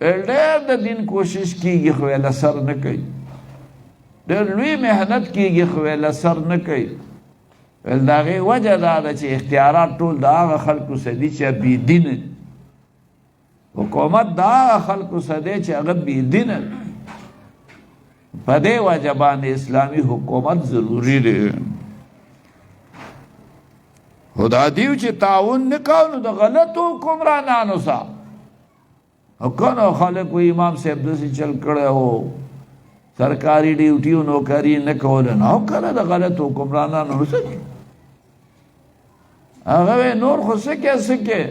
S1: ډېر د دین کوشش کیږي خو یې سر نه کوي ډېر لوی محنت کیږي خو یې سر نه کوي د هغې وجه دا ده چې اختیارات ټول د هغه خلکو څه دي چې بېدینه حکومت د هغه خلکو څه دی چې هغه بېدینه په دې وجه باندې اسلامي حکومت ضروري دی خو دا دیو چې تعاون نه کوو نو د غلطو حکمرانانو سره او کنو خلک وایي امام صاحب داسې چل کړی و سرکاري ډیوټي نوکري نه کوله نه او کنه د غلطو حکمرانانو څه کې هغه وایي نور خو څه کې څه کې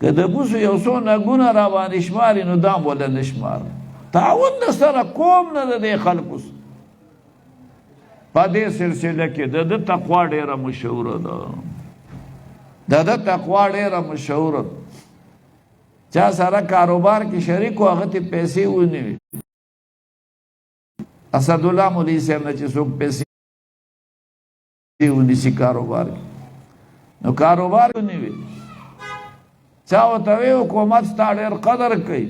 S1: که د بوسو یو څو نګونه را باندې شماري نو دا هم ولې نه شماري تعاون د سره کوم نه د دې خلکو په دې سلسله کې د تقوا ډېره مشهوره ده د تقوا ډېره مشهوره ده چا سره کاروبار کې شریک و هغه ته پیسې ونیوي اسدالله مولوي صاحب نه چې څوک پیسې ونیسي کاروبار کې نو کاروبار ونیوي چا ورته وی حکومت ستا ډېر قدر کوي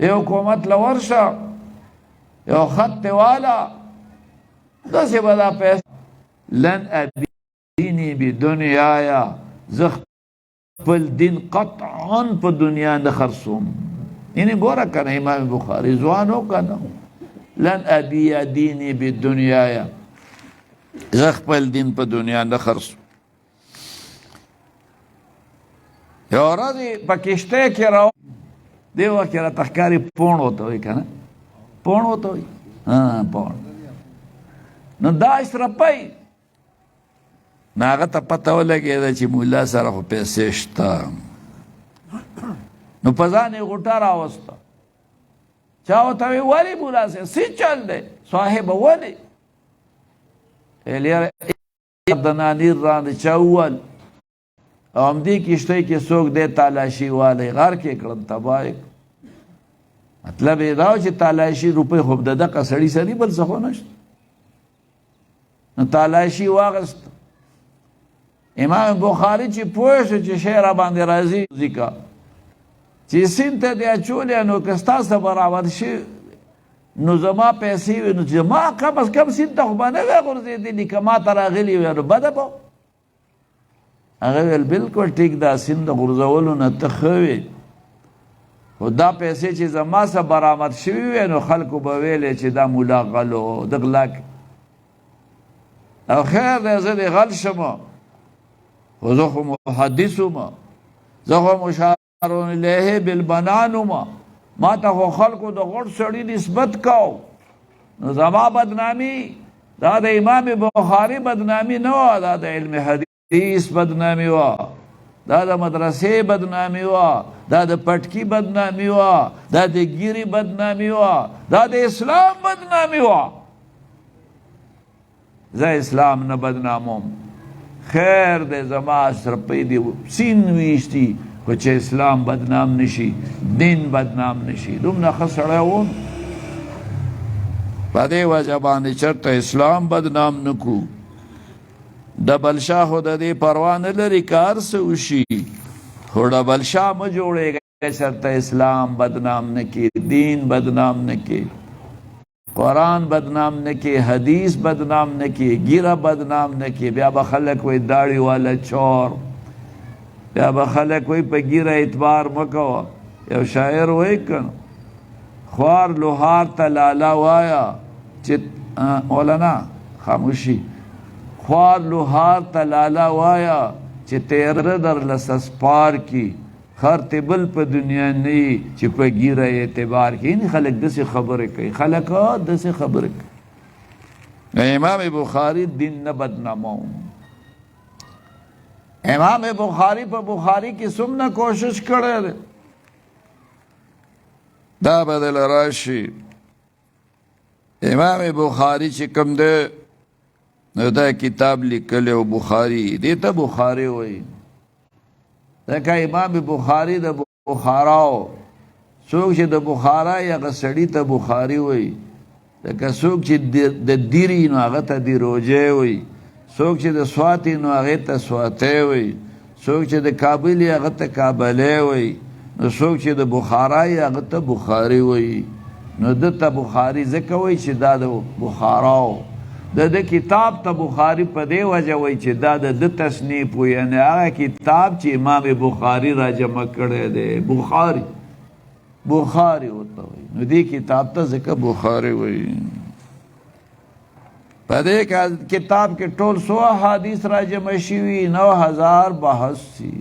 S1: یو حکومت له ورشه یو خط ته واله داسې به دا پیسې لن ابیني بدنیایا زه خپل دین قطعا په دنیا نه خرڅوم یعنې ګوره که نه امام بخاري ځوان و که نه لن ابیع دیني بدنیایا زه خپل دین په دنیا نه خرڅوم یو ورځ په کشتۍ کې را دې وخت کې راته ښکاري پوڼ ورته وایي که نه پوڼ ورته وایي پوڼ نو دا اشرفی نو هغه ته پته ولګېده چې ملا سره خو پیسې شته نو په ځان یې غوټه راوسته چا ورته وایي ولې ملا صاحب څه چل دی صاحبه ولې دنانیر رانه چا وویل او همدې کشتۍ کې څوک دی تالاشي والی غار کې کړم تباه یې مطلب یې دا و چې تالاشي روپۍ خو د دقه سړي سړي بل څه خو نشته نو تالاشي واغست امام بخاري چې پوه شو چې شی را باندې راځي ځکه چې سیند ته دې اچولې نو که ستاسو برابر شي نو زما پیسې وي نو زما کم از کم سیند ته خو به نه وی غورځېدلي که ما ته راغلي وي نو بده به هغه ویل بالکل ټیک دا سیند د غورځولو نه ته ښه وې خو دا پیسې چې زما څه برآمد شوي وې نو خلکو به ویلې چې دا ملا غلو د غلا او خیر دی زه دې غل شمه خو زه خو محدث ومه زه خو مشار الیه بالبنان ومه ما ته خو خلکو د غټ سړي نسبت کو نو زما بدنامي دا د امام بخاري بدنامي نه وه دا د علم حدیث بدنامي وه دا د مدرسې بدنامي وه دا د پټکي بدنامي وه دا د ګیري بدنامي وه دا د اسلام بدنامي وه زه اسلام نه بدناموم خیر دی زما اشرفۍ دي سین ویشتي خو چې اسلام بدنام نشي دین بدنام نشي دومره ښه سړی و په دې وجه باندې چېرته اسلام بدنام نه کړو ډبل شاه خو د دې پروا نه لري که هر څه وشي خو ډبل شاه مه جوړېږئ چېرته اسلام بدنام نه کړي دین بدنام نه کړي قرآن بدنام نه کړي حدیث بدنام نه کړي ګیره بدنام نه کړي بیا به خلک وایي داړې والا چور بیا به خلک وایي په ګیره اعتبار مه کوه یو شاعر وایي که نه خوار لوهار ته لاله وایه چې مولانا خاموشي خوار لوهار ته لاله وایه چې تیره درله سسپار کی خر ته بل په دنیا نه یي چې په ګیره اعتبار کې یعنې خلک داسې خبرې کوي خلک داسې خبرې کوي امام بخاري دین نه بدناموم امام بخاري په بخاري کې څومره کوشش کړی دی دا به دله راشي امام بخاري چې کوم دی نو دا کتاب لیکلی و بخاري دې ته بخاري وایي ځکه امام بخاري د بخاراو څوک چې د بخارا هغه سړي ته بخاري وایي لکه څوک چې د دیري نو هغه ته دیروجی وایي څوک چې د سواتي نو هغې ته سواتی وایي څوک چې د کابل هغه ته کابلی وایي نو څوک چې د بخارا هغه ته بخاري وایي نو ده ته بخاري ځکه وایي چې دا د بخاراو د کتاب ته بخاري په دې وجه وایي چې دا د تصنیف و یعنې هغه کتاب چې امام بخاري را جمع کړی دی بخاري ورته وایي نو دې کتاب ته ځکه بخاري وایي په دې کتاب کې ټول 100 احادیث را جمع شوي 9000 بحثي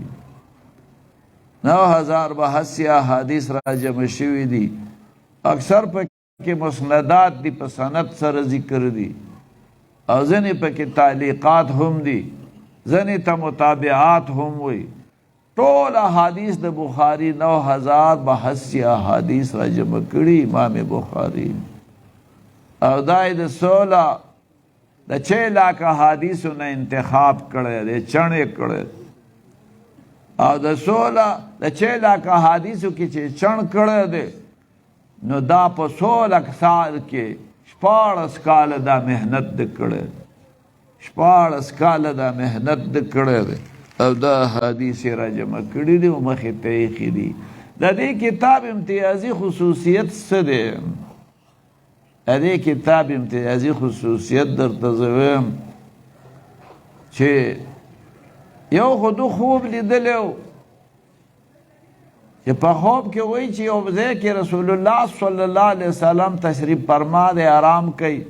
S1: 9000 بحثي احادیث را جمع شوي دي اکثر پکې مسندات دي په سند سره ذکر دي او ځینې پکې تعلیقات هم دي ځینې ته متابعات هم وي ټول احادیث د بخاری 9082 احادیث را جمع کړي امام بخاری او دای د 16 د 6 لاکھ احادیثو نه انتخاب کړی دی چڼې کړی او د 16 د 6 لاکھ احادیثو کې چې چڼ کړی دی نو دا په 16 سال کې 14 کاله دا محنت د کړی 14 کاله دا محنت د کړی دی او دا حدیث را جمع کړي دي او مخې ته ایښي دي د دې کتاب امتیازي خصوصیت څه دی د دې کتاب امتیازي خصوصیت درته زه وایم چې یو خو ده خوب لیدلی و چې په خوب کې وایي چې یو ځای کې رسول الله صلی الله علیه وسلم تشریف فرما دی آرام کوي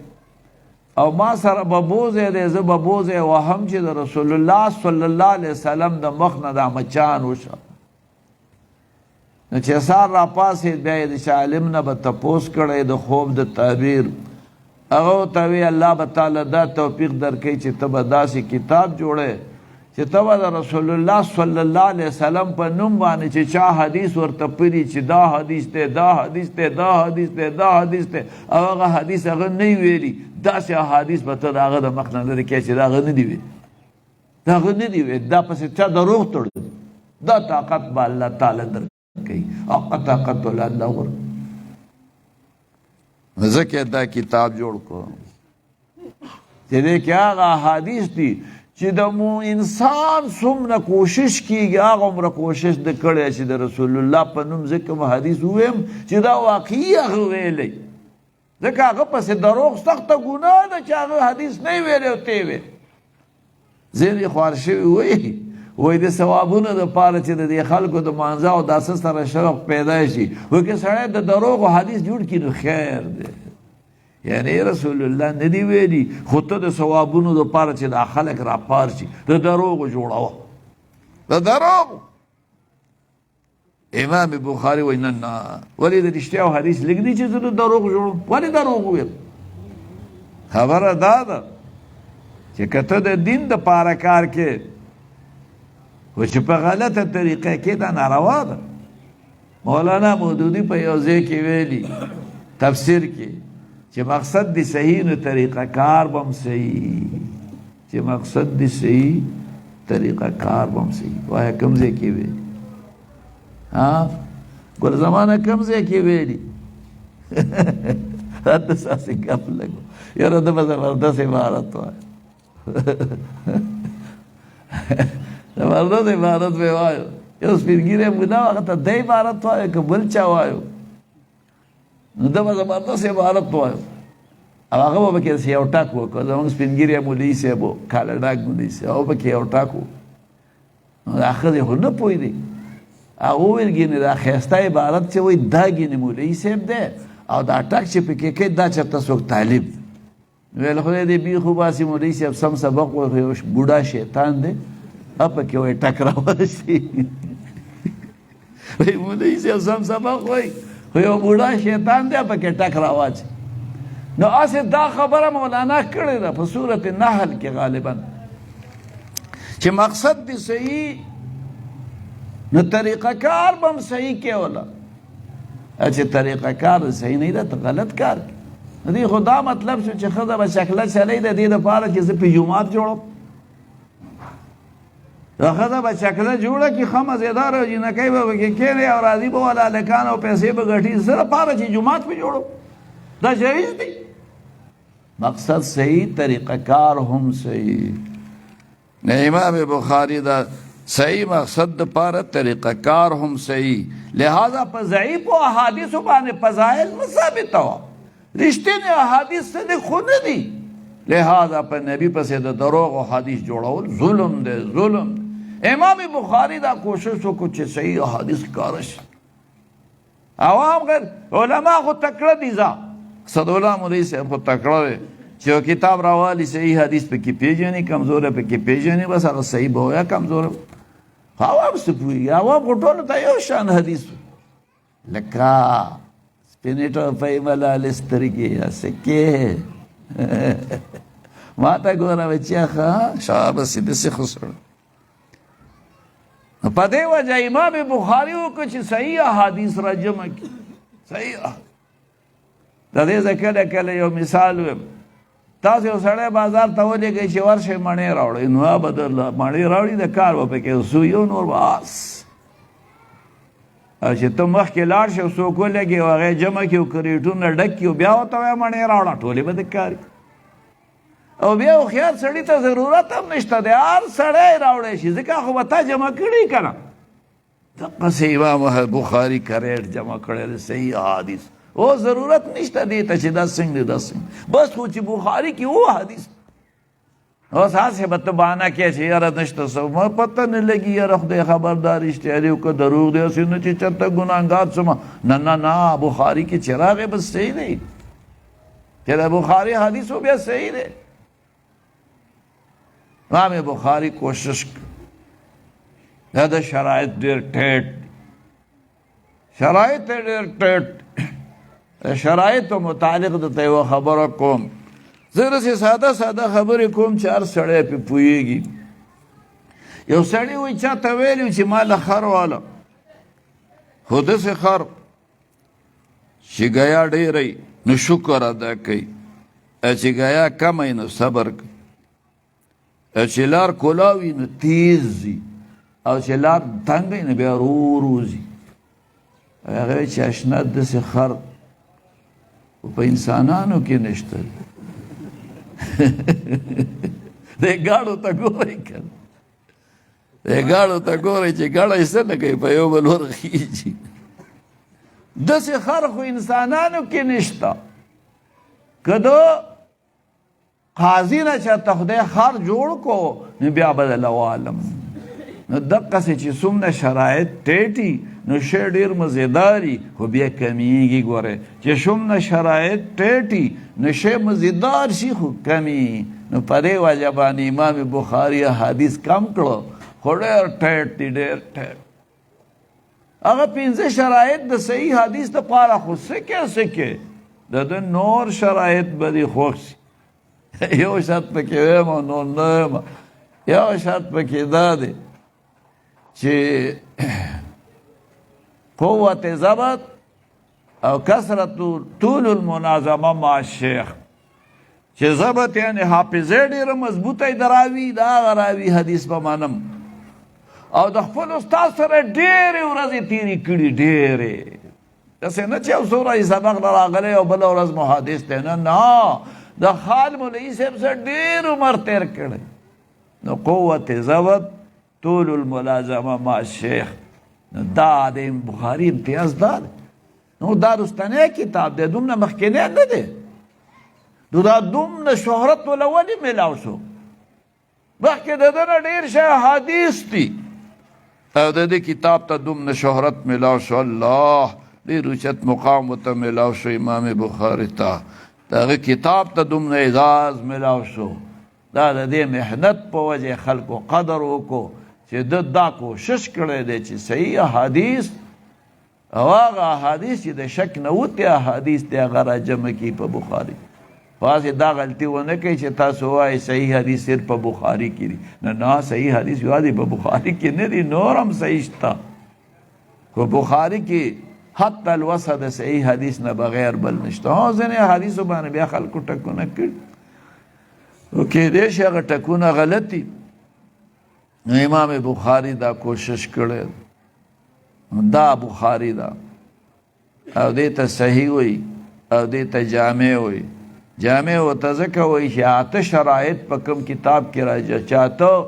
S1: او ما سره به بوزی دی زه به بوزی وهم چې د رسول الله صلی الله علیه وسلم د مخ نه دا مچان وشه نو چې سار را پاسې بیا یې د عالم نه به تپوس کړی د خوب د تعبیر هغه ورته وی الله به تعالی دا توفیق درکوي چې ته به داسې کتاب جوړی چې ته به د رسول الله صلی الله علیه وسلم په نوم باندې چې چا حدیث ورته پري چې دا حدیث دی دا حدیث دی دا حدیث دی دا حدیث دی او هغه حدیث هغه نه ویلي داسې احادیث به ته د هغه د مخ نه لرې کوې چې د هغه نه دي ویلي د هغه نه دي ویلي دا پسې چا دروغ تړي دا طاقت به الله تعالی درکوي او طاقت ول الله ورکوي ځکه دا کتاب جوړ کړو چې دې کې هغه احادیث دي چې د مو انسان څومره کوشش کیږي هغه عمره کوشش د کړی چې د رسول الله په نوم زه کوم حدیث وویم چې دا واقعي هغه ویلی ځکه هغه پسې دروغ سخته ګناه ده چې هغه حدیث نه ویلی او ته ویې ځینې خوار شوي وایي د ثوابونو دپاره چې د دې خلکو د مانځه او داسه سره شوق پیدا شي وایي که سړی د دروغو حدیث جوړ کړي نو خیر دی یعنی رسول الله نه دی ویلي خو ته د ثوابونو دپاره چې دا خلک راپار شي د دروغو جوړوه د دروغو امام بخاري وایي نه نه ولې د رښتیاو حدیث لږ دی چې زه د دروغ جوړوم ولې دروغ وویل خبره دا ده چې که ته د دین دپاره کار کې خو چې په غلطه طریقه کې دا ناروا ده مولانا مودودي په یو ځای کې ویلي تفسیر کې چې مقصد دی صحیح نو طریقه کار بم صحیح چې مقصد دی صحیح طریقه کار بم صحیح وایه کوم ځای کې ویلي ګل زمانه کوم ځای کې ویلي راته ساسې ګپ لګو یاره ته به زبردست عبارت وایه زبردست عبارت به وایو یو سپینګیری بوډا هغه ته دی عبارت وایو که بل چا وایو نو ده به زبردست عبارت وایو او هغه به پکې یو ټک وکړو زموږ سپینګیری مولوي صاحب و کاله ډاک مولوي صاحب هغه پکې یو ټک و نو دا ښځې خو نه پوهېدې هغه وویل ګینې دا ښایسته عبارت چې وایي دا ګینې مولوي صاحب دی او دا ټک چې پکې کوي دا چېرته څوک طالب ویل خدای دې بي خو باسي مولوي صاحب سم سبق وایي خو یو بوډا شیطان دی پکې وایي ټک راورسي وایي مولوي صاحب سم سبق وایي خو یو بوډا شیطان دی پکې ټک راواچي نو هسې دا خبره مولانا کړې ده په صورت نحل کې غالبا چې مقصد دی صحیح نو طریقه کار به هم صحیح کې ولا چې طریقه کار صحیح نه ده ته غلط کار کوي دې خو دا مطلب شو چې ښځه به شکله چلی د دې دپاره چې زه په جومات جوړم دا ښځه به شکله جوړه کړي ښه مزېداره او جینکۍ به پکې کښېني او راځي به والا هلکان او پیسې به ګټي څه دپاره چې جومات پې جوړو دا جایز دی مقصد صحیح طریقه کار هم صحیح نه امام بخاري دا صحیح مقصد دپاره طریقه کار هم صحیح لہذا په ضعیفو احادیثو باندې فضایل مه ثابتوه رښتینې احادیث څه دي خو نه دي لہذا په نبي پسې د دروغو حدیث جوړول ظلم دی ظلم امام بخاري دا کوشش وکړو چې صحیح احادیث ښکاره شي عوام غیر علما خو تکړه دي ځه اسدالله مولوي صاحب خو تکړه دی چې یو کتاب راوالي صحیح حدیث پکې پیژني کمزوره پکې پیژني بس هغه صحیح به وایه کمزوره خو عوام څه پوهېږي عوام خو ټولو ته یو شان حدیث لکه سپینې ټوپۍ ملالې سترګې هسې کې ما ته ګوره بچیه ښه شاباسي داسې خو سړی په دې وجه امام بخاري وکړه چې صحیح احادیث را جمع کړي. صحیح د دې ځای کله کله یو مثال ویم، تاسو یو سړی بازار ته ولېږئ چې ورشئ مڼې راوړئ، نو به درله مڼې راوړي د کار به پکې سوی او نور بس. او چې ته مخکې لاړ شې او څوک ولګي او هغې جمع کړي او کریټونه ډک کړي او بیا ورته وایه مڼې راوړه، ټولې به د کار او بیا هوښیار سړي ته ضرورت هم نشته دی، هر سړی راوړی شي ځکه خو به تا جمع کړي که نه. دقسې امام بخاري کریټ جمع کړی دی صحیح حدیث، او ضرورت نشته دی ته چې دا څنګه دی دا څنګه، بس خو چې بخاري کې و حدیث. اوس هسې به ته بهانه کوې چې یاره نشته څه، ما پته نه لګي یاره خدای خبردار رښتیا دی او که دروغ دی، هسې نه چې چېرته ګناهګار شمه. نه نه نه، بخاري کې چې راغی بس صحیح دی، چې د بخاري حدیث و بیا صحیح دی. امام بخاري کوشش دا د شرایط ډېر ټیټ، شرایط یې ډېر ټیټ. شرایطو متعلق درته یوه خبره کوم، زه داسې ساده ساده خبرې کوم چې هر سړی پې پوهېږي. یو سړي وایي چا ته ویلي چې ما له خر واله، خو داسې خر چې ګیا ډېری نو شکر ادا کوي، چې ګیا کمی نو صبر کوي، چې لار کولاوي نو تیز ځي، او چې لار تنګی نو بیا ورو ورو ځي. هغه وایي چې اشنا داسې خر په انسانانو کې نشته. دې ګاډو ته ګورئ که نه، دې ګاډو ته ګورئ چې ګاډه یې څه نه کوي، په یو بل ورخیږي. داسې خر خو انسانانو کې نشته. که د قاضي نه چېرته خدای خر جوړ کو نو بیا به د لوالم. نو دقسې چې څومره شرایط ټیټي نو شی ډېر مزیداري، خو بیا کمیږي. ګورئ چې څومره شرایط ټیټي نو شی مزیدار شي خو کمی. نو په دې وجه باندې امام بخاري حدیث کم کړو، خو ډېر ټیټ دي، ډېر ټیټ. هغه 5 شرایط د صحیح حدیث دپاره خو څه کې د ده نور شرایط به دې خوښ شي. یو شرط پکې ویم او نور نه یم. یو شرط پکې دا دی چې قوت ضبط او کثرت طول المناظمه مع الشیخ، چې ضبط یعنی حافظه ډېره مضبوطه د راوي، د هغه راوي حدیث به منم، او د خپل استاد سره ډېرې ورځې تېرې کړي، ډېرې. داسې نه چې یو څو ورځې سبق نه راغلی او بله ورځ مو حدیث دی، نه نه، د خال مولوي صاحب سره ډېر عمر تېر کړی. نو قوت ضبط طول الملازمه مع الشیخ، نو دا د بخاري امتیاز دا دی. نو دا رستنی کتاب دی، دومره مخکینی نه دی. نو دا دومره شهرت وله ولې میلاو شو؟ مخکې د ده نه ډېر شی احادیث دي او د دې کتاب ته دومره شهرت میلاو شو. الله ډېر اوچت مقام ورته میلاو شو امام بخاري ته، د هغه کتاب ته دومره اعزاز میلاو شو. دا د دې محنت په وجه خلکو قدر وکړو چې ده دا کوشش کړی دی چې صحیح احادیث او هغه احادیث چې د شک نه وتې احادیث دی هغه را جمع کړي په بخاري. خاصې دا غلطي ونه کوي چې تاسو وایئ صحیح حدیث صرف په بخاري کې دي. نه نه، صحیح حدیث یوازې په بخاري کې نه دي، نور هم صحیح شته، خو بخاري کې حتی الوصف د صحیح حدیث نه بغیر بل نشته. ځینې احادیثو باندې بیا خلکو ټکونه کړي، نو کېدای شي هغه ټکونه غلط دي. نو امام بخاري دا کوشش کړی، دا بخاري دا، او دې ته صحیح وایي او دې ته جامع وایي. جامع ورته ځکه وایي چې 8 شرایط په کوم کتاب کې راجمع، چې 8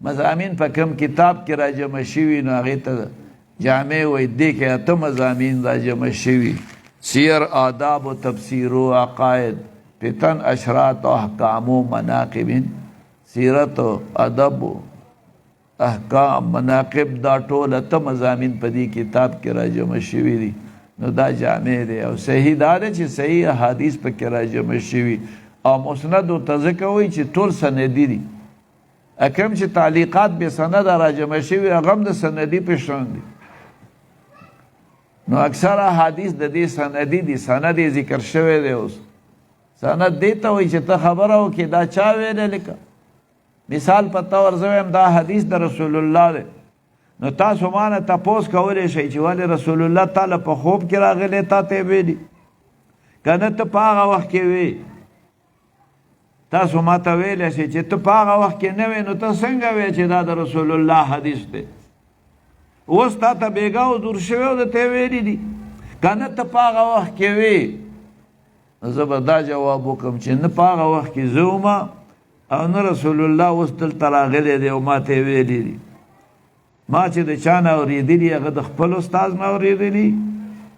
S1: مضامین په کوم کتاب کې راجمع شوي نو هغې ته جامع وایي. دې کې 8 مضامین راجمع شوي: سیر، آداب و تفسیر و عقاید، فتن، اشراط و احکام و مناقب. سیرت و ادب و احکام، مناقب، دا ټول 8 مضامین په دې کتاب کې راجمع شوي دي. نو دا جامع دی او صحیح دا دی چې صحیح احادیث پکې راجمع شوي. او مسند ورته ځکه وایي چې ټول سندي دي، کوم چې تعلیقات بې سنده راجمع شوي هغه هم د سندي په شان دي. نو اکثر احادیث د دې سندي دي، سند یې ذکر شوی دی. اوس سند دې ته وایي چې ته خبره وکړې دا چا ویلی. لکه مثال په طور زه وایم دا حدیث د رسول الله دی، نو تاسو مانه تپوس کولی شئ چې ولې رسول الله تعالی په خوب کې راغلی تا ته ویلي کنه ته په هغه وخت کې وی تاسو ما ته ویلی شئ چې ته په هغه وخت کې نه وی نو ته څنګه وی چې دا د رسول الله حدیث دی اوس تا ته بیګا او دور شوی او د ته ویلي دي کنه ته په هغه وخت کې وی زه به دا جواب وکړم چې نه په هغه وخت کې زه ومه او نه رسول الله اوس دلته راغلی دی او ما ته ویلي دي ما چې د چا نه اورېدلي هغه د خپل استاد نه اورېدلي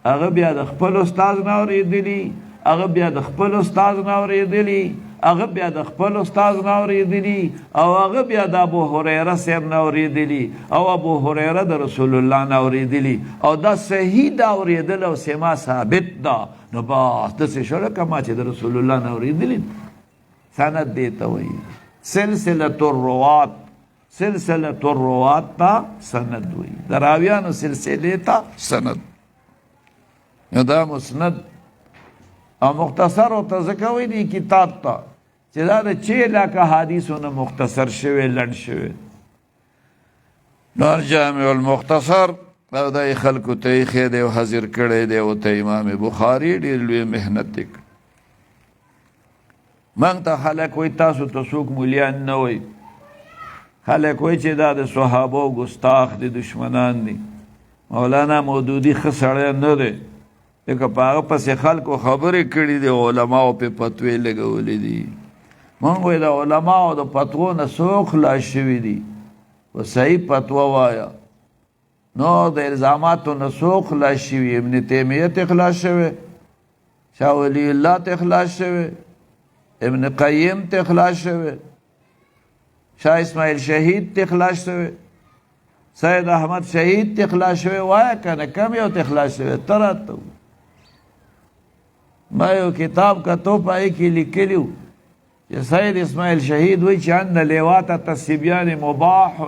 S1: هغه بیا د خپل استاد نه اورېدلي هغه بیا د خپل استاد نه اورېدلي هغه بیا د خپل استاد نه اورېدلي او هغه بیا د ابو هریره صاحب نه اورېدلي او ابو هریره د رسول الله نه اورېدلي او دا صحیح دا اورېدل او سما ثابت ده نو بس داسې شو لکه ما چې د رسول الله نه اورېدلي سند دی ته وایي سلسله الروات سلسله الروات تا سند وایي د راویانو سلسلې ته سند نو دا مسند او مختصر او ځکه وایي کتاب ته چې دا د 6 لاکه حدیثونه مختصر شوی لنډ شوی نو جامع المختصر او دا خلکو ته یې ښی دی او حاضر کړی دی او ته امام بخاري ډېر لوی محنت دی موږ ته خلک وایي تاسو ته څوک مولیان نه وایي خلک وایي چې دا د صحابو ګستاخ دي دشمنان دي مولانا مودودي ښه سړی نه دی لکه په هغه پسې خلکو خبرې کړي دي علماو پې فتوې لګولې دي موږ وایي د علماو د فتوو نه څوک خلاص شوي دي په صحیح فتوه وایه نو د الزاماتو نه څوک خلاص شوي ابن تیمیه ته خلاص شوی شاه ولی الله ته خلاص شوی ابن قیم ته خلاص شوی شاه اسماعیل شهید ته خلاص شوی سید احمد شهید ته خلاص شوی وایه کنه کم یو ته خلاص شوی ته راته ما یو کتاب کتو پای کې لیکلیو چې سید اسماعیل شهید وایي چې ان لیوات التسبیان مباح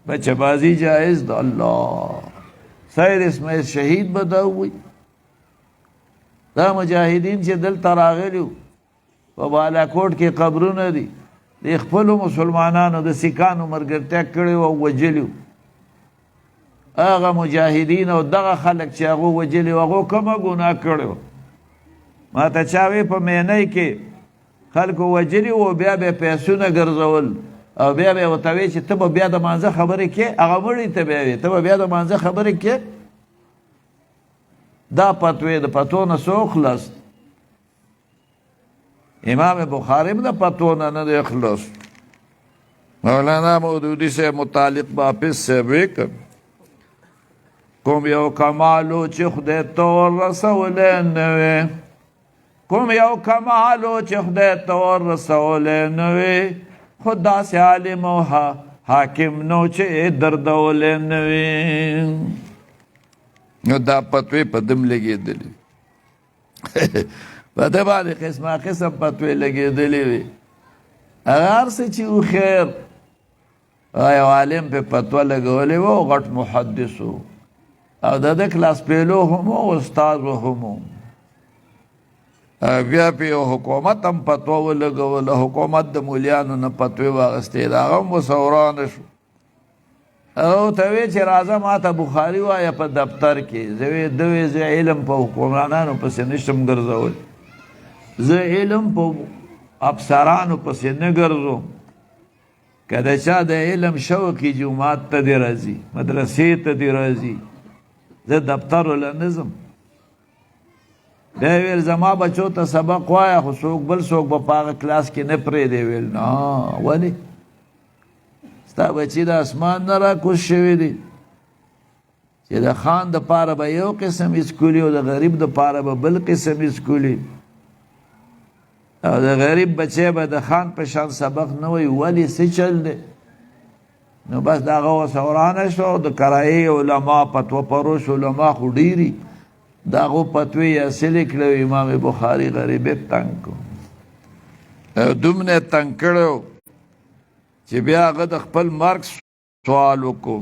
S1: بچه بازی جائز ده الله سید اسماعیل شهید به دا وایي دا مجاهدین چې دلته راغلیو په بالاکوټ کې قبرونه دي د خپلو مسلمانانو د سیکانو ملګرتیا کړې او وجلیو هغه مجاهدین او دغه خلک چې هغه وجلي هغه کومه ګناه کړې ما ته چا وی په مینۍ کې خلکو وجلي او بیا به پیسونه ګرځول او بیا به ورته وی چې ته به بیا د مانځه خبرې کې هغه مړي ته بیا وی ته به بیا د مانځه خبرې کې دا فتوی د فتو نه څو خلاص امام بخاری د فتو نه نه دی خلاص مولانا مودودی سے متعلق واپس سے وکړ کوم یو کمالو چې خدای ته ورسولی نه وی کوم یو کمالو چې خدای ته ورسولی نه وی خو داسې عالم او حاکم نو چې دردولی نه وی نو دا فتوی په دم لګېدلې په ده باندې قسمه قسم فتوی لګېدلې وي هغه هر څه چې و خیر یو عالم په فتوا لګولې و او غټ محدث و او د ده کلاس پیلو هم و استاد هم و بیا په یو حکومت هم فتوا ولګوله حکومت د مولیانو نه فتوی واخیستې د هغه هم ورسورانه شو او ته وی چې راځه ما ته بخاري وایه په دفتر کې زه وی ده وی زه علم په حکمرانانو پسې نشم ګرځول زه علم په افسرانو پسې نه ګرځم که د چا د علم شوقي جومات ته دې راځي مدرسې ته دې راځي زه دفتر وله نه ځم بیا ویل زما بچو ته سبق وایه خو څوک بل څوک به په هغه کلاس کې نه پرېږدی ویل نه ولې ستا بچی د اسمان نه راکوز شوي دي چې د خان د پاره به یو قسم اسکولي او د غریب د پاره به بل قسم اسکولي او د غریب بچی به د خان په شان سبق نه وي ولې څه چل دی نو بس د هغه ورسورانه شو د کرایې علما فتوا پروش علما خو ډېري د هغو فتوې یې حاصلې کړې امام بخاري غریبیت تنګ کړو دومره تنګ کړی چې بیا هغه د خپل مرګ سوال وکړو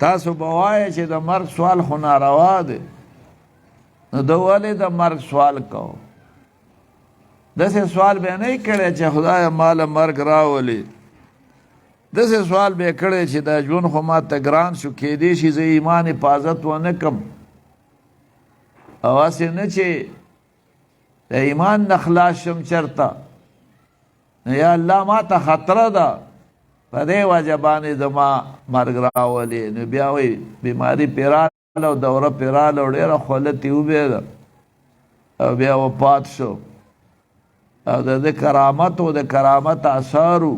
S1: تاسو به وایئ چې د مرګ سوال خو ناروا دی نو ده ولې د مرګ سوال کوو داسې سوال به نه یې کړی چې خدایه ماله مرګ راولي داسې سوال به یې کړی چې دا ژوند خو ما ته ګران شو، کیدای شي زه ایمان حفاظت ونه کړم، او هسې نه چې د ایمان نه خلاص شم چېرته، نو یا الله ما ته خطره ده، په دې وجه باندې زما مرګ راولې. نو بیا وایي بیماري پرې راغله او دوره پرې راغله او ډېره خوله ترې وبېده او بیا وفات شو. او د ده کرامت و د کرامت اثارو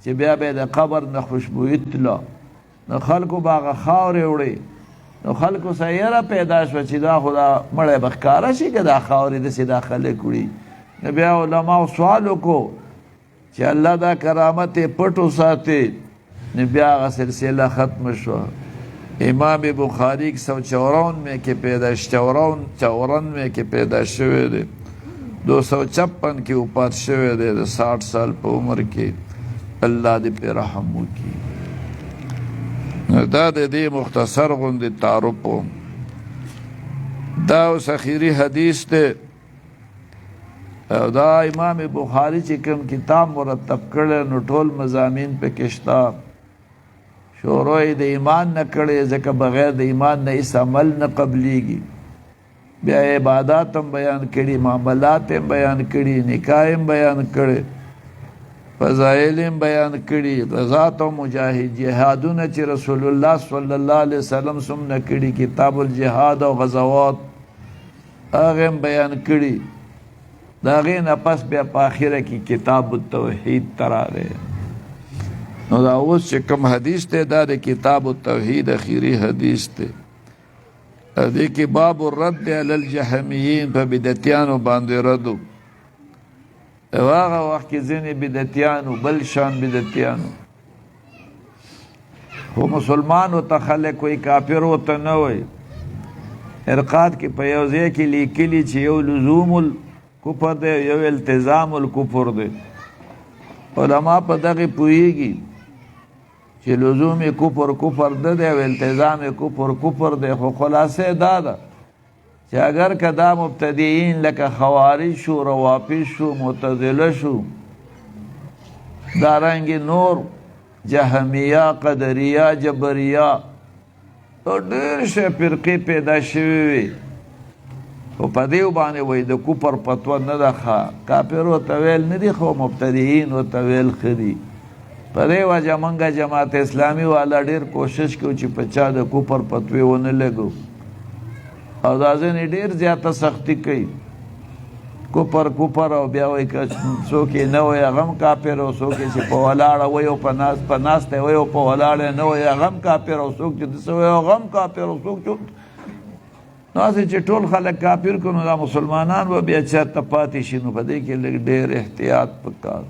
S1: چې بیا به د قبر نه خوشبویي تله، نو خلکو به هغه خاورې وړې، نو خلکو سره یره پیدا شوه چې دا خو دا مړی به ښکاره شي که دا خاورې داسې دا خلک وړي. نو بیا علماو سوال وکړو چې الله دا کرامت یې پټ وساتې، نو بیا هغه سلسله ختمه شوه. امام بخاری 154 میں کې پیدا 54 میں کې پیدا شوی دی، 256 کې وفات شوی دی، د 60 سال په عمر کې. الله دې پې رحم وکړي. دا د دې مختصر غوندې تعارف و. دا اوس اخري حدیث دی او دا امام بخاری چې کوم کتاب مرتب کړی نو ټول مضامین پکې شته. شروع یې د ایمان نه کړی ځکه بغیر د ایمان نه هېڅ عمل نه قبلیږي. بیا عبادات هم بیان کړي، معاملات هم بیان کړي، نکاح هم بیان کړي، فضائل هم بیان کړي، غزات او مجاهد جهادونه چې رسول الله صلی الله علیه وسلم څومره کړي، کتاب الجهاد او غزوات هغه هم بیان کړي. د هغې نه پس بیا په آخره کې کتاب التوحید ته راغی. نو دا اوس چې کوم حدیث دی دا د کتاب التوحید اخري حدیث دی. دې کې باب الرد علی الجهمیین، په بدعتیانو باندې رد و. هغه وخت کې ځینې بدعتیانو بل شان بدعتیانو خو مسلمان ورته خلک وایي، کافر ورته نه وایي. ارقاد کې په یو ځای کې لیکلي چې یو لزوم الکفر دی یو التزام الکفر دی. علما په دغې پوهېږي چې لزوم کفر کفر نه دی او التزام کفر کفر دی، خو خلاصه دا ده چې اگر که دا مبتدعین لکه خوارج شو، روافض شو، معتزله شو، دارنګې نور جهمیه، قدریه، جبریه او ډېر شی فرقې پیدا شوي وي، خو په دې باندې وایي د کفر فتوه نه ده ښه. کافر ورته ویل نه دي، خو مبتدعین ورته ویل ښه دي. په دې وجه موږ جماعت اسلامي والا ډېر کوشش کوو چې په چا د کفر فتوې ونه لګو، او دا ځینې ډېر زیاته سختي کوي. کفر کفر او بیا وایي که څوک یې نه وایي هغه هم کافر، او څوک یې چې په ولاړه وایي او په ناسته وایي او په ولاړه نه وایي هغه هم کافر، او څوک چې داسې وایي هغه هم کافر، او څوک چې نو هسې چې ټول خلک کافر کړو نو دا مسلمانان به بیا چېرته پاتې شي. نو په دې کې لږ ډېر احتیاط پکار.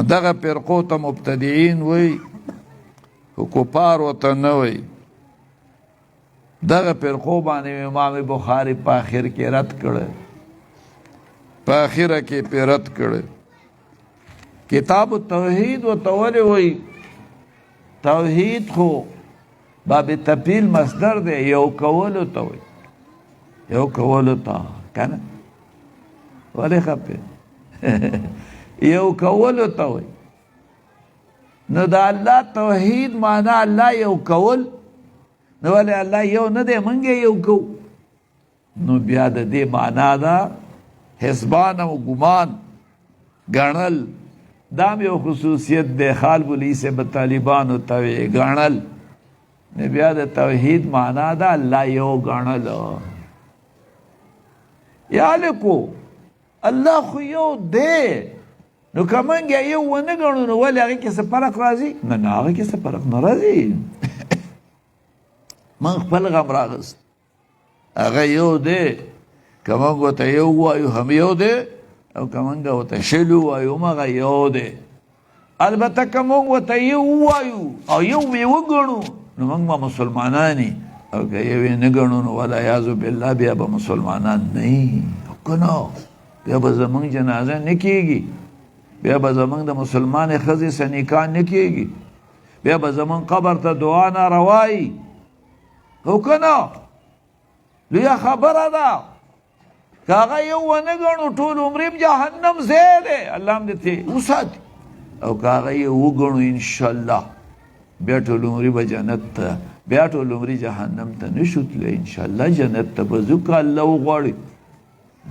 S1: دغه فرقو ته مبتدعین وایي، خو کفار ورته نه وایي. دغه فرقو باندې امام بخاری په آخر کې رد کړی، په آخره کې پې رد کړی. کتاب التوحید ورته ولې وایي؟ توحید خو باب تفعیل مصدر دی، یو کولو ته وایي، یو کولو ته که نه ولې خفې یو کولو ته وایي. نو د الله توحید معنا الله یو کول، نو ولې الله یو نه دی موږ یو کوو؟ نو بیا د دې معنا ده حسبان او ګمان ګڼل. دا هم یو خصوصیت دی، خالب العیسې به طالبانو ته وایي ګڼل. نو بیا د توحید معنا ده الله یو ګڼل. یا لکو الله خو یو دی، نو که موږ یو ونه ګڼو نو ولې هغې کې څه فرق راځي؟ نه نه، هغې کې څه فرق نه راځي. من خپل غم راغست، هغه یو دی. که موږ ورته یو وایو هم یو دی، او که موږ ورته شل ووایو هم هغه یو دی. البته که موږ ورته یو ووایو او یو یې وګڼو نو موږ به مسلمانان یو، او که یو یې نه ګڼو نو والعیاذ بالله بیا به مسلمانان نه یي. که نه بیا به زموږ جنازه نه کېږي، بیا به زموږ د مسلمانې ښځې سه نکاح نه کېږي، بیا به زموږ قبر ته دعا ناروا یي. او که نه لویه خبره ده. که هغه یو ونه ګڼو ټول عمرې جهنم ځای دی، الله هم دې وساتي. او که هغه یې وګڼو انشاءالله بیا ټول عمري به جنت ته بیا ټول عمري جهنم ته نشو تللی انشاءالله جنت ته به ځو که الله وغواړي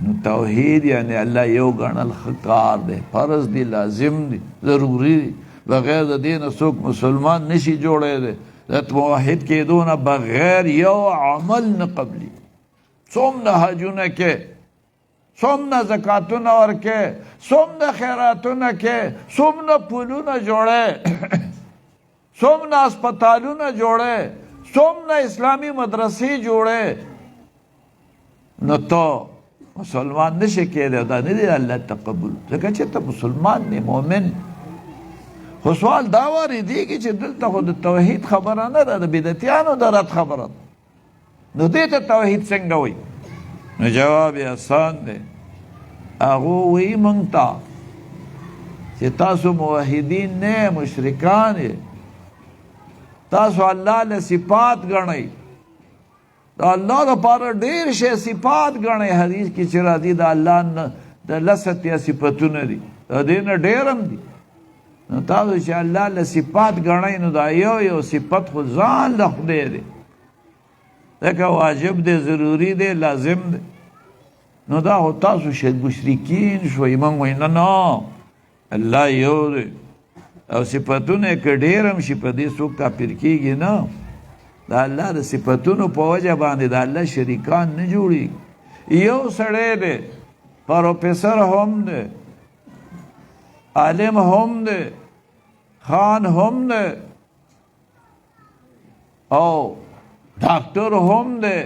S1: نو توحید یعنی الله یو ګڼل ښه کار دی فرض دی لازم دی ضروري دی بغیر د دې نه څوک مسلمان نشي جوړی دی د موحد کېدو نه بغیر یو عمل نه قبلي څومره حجونه کې څومره زکاتونه ورکې څومره خیراتونه کې څومره پلونه جوړې څومره اسپتالونه جوړې څومره اسلامي مدرسې جوړې نو ته مسلمان نشي کېدی دا نه دی الله تقبل ځکه چې ته مسلمان نه مؤمن خو سوال دا واردېږي چې دلته خو د توحید خبره نه ده د بدعتیانو د رد خبره ده نو دې ته توحید څنګه وایي نو جواب یې آسان دی هغو وایي موږ ته چې تاسو موحدین نه مشرکان یې تاسو الله له صفات ګڼئ د الله دپاره ډېر شی صفات ګڼئ حدیث کې چې راځي د الله د لس اتیا صفتونه دي د دې نه ډېر هم دي نو تاسو چې الله له صفات ګڼئ نو دا یو صفت خو ځان له خدای دی ځکه واجب دی ضروري دی لازم دی نو دا خو تاسو مشرکین شوئ موږ وایو نه الله یو دی او صفتونه که ډېر هم شي په دې څوک کافر کېږي نه د الله د صفتونو په وجه باندې د الله شریکان نه جوړېږي یو سړی دی پروفیسر هم دی عالم هم دی خان هم دی او ډاکټر هم دی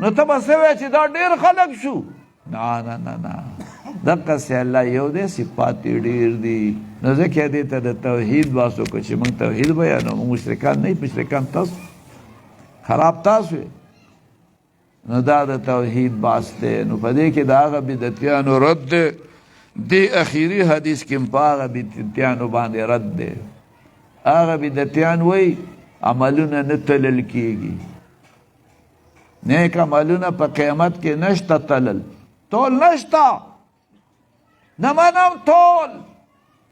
S1: نو ته به څه وایې چې دا ډېر خلک شو نه نه نه نه دقسې الله یو دی صفات یې ډېر دي نو ځکه دې ته د توحید باس وکړو چې موږ توحید بیانو موږ مشرکان نه مشرکان تاسو خراب تاسو نو دا د توحید باس دی نو په دې کې د هغه بدعتیانو رد دی دې اخیری حدیث کې په هغه بدعتیانو باندې رد دی هغه بدعتیان وایي عملونه نه تلل کېږي نیک عملونه په قیامت کې نشته تلل تول نشته نه منم تول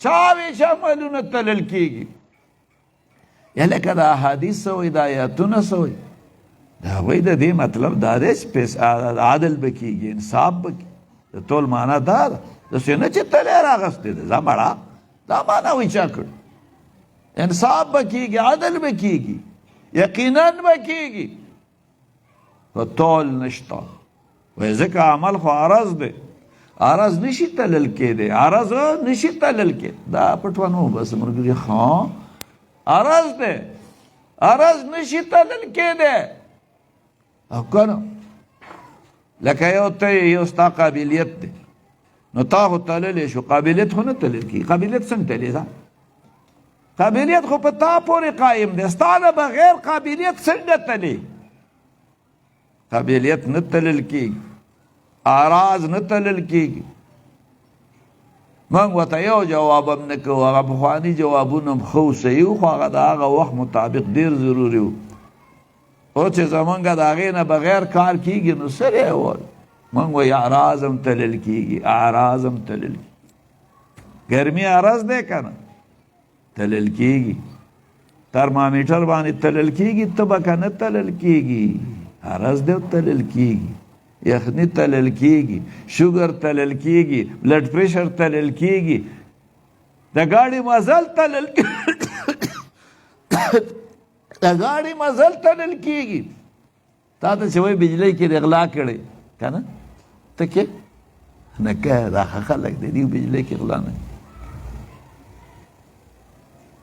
S1: چا وی چې عملونه تلل کېږي یا لکه دا احادیث څه وایي دا آیاتونه څه وایي دا وایي د دې مطلب دا دی چې عدل به کېږي انصاف به کېږي د تول معنا دا ده داسې نه چې تلی راغستی دی ځه مړه دا معنا وایي چا کړي انصاف به کېږي عدل به کېږي یقینا به کېږي خو تول نشته وایي ځکه عمل خو عرض دی عرض نشي تلل کېدی عرض نشي تلل کېدی دا پټوانو بس ملګري ښه عرض دی عرض نشي تلل کېدی او که نه لکه یو ته یو ستا قابلیت دی نو تا خو تللی شو قابلیت خو نه تلل کېږي قابلیت څنګه تللی ده قابلیت خو په تا پورې قایم دی ستا نه بغیر قابلیت څنګه تللی قابلیت نه تلل کېږي اعراض نه تلل کېږي موږ ورته یو جواب هم نه کوو هغه پخواني جوابونه هم ښه صحیح خو هغه د هغه وخت مطابق ډېر ضروري و او چې زمونږ د هغې نه بغیر کار کېږي نو څه دی وایي موږ وایي اعراض هم تلل کېږي اعراض هم تلل کېږي ګرمي عرض دی که نه تلل کېږي ترمامیټر باندې تلل کېږي ته به که نه تلل کېږي عرض دی تلل کېږي یخنی تلل کېږي شوګر تلل کېږي بلډ پریشر تلل کېږي د ګاډي مزل تلل د ګاډي مزل تلل کېږي تا ته چې وایي بجلۍ کې دې غلا کړې که نه ته کې نه که دا ښه خلک دی دوی بجلۍ کې غلا نه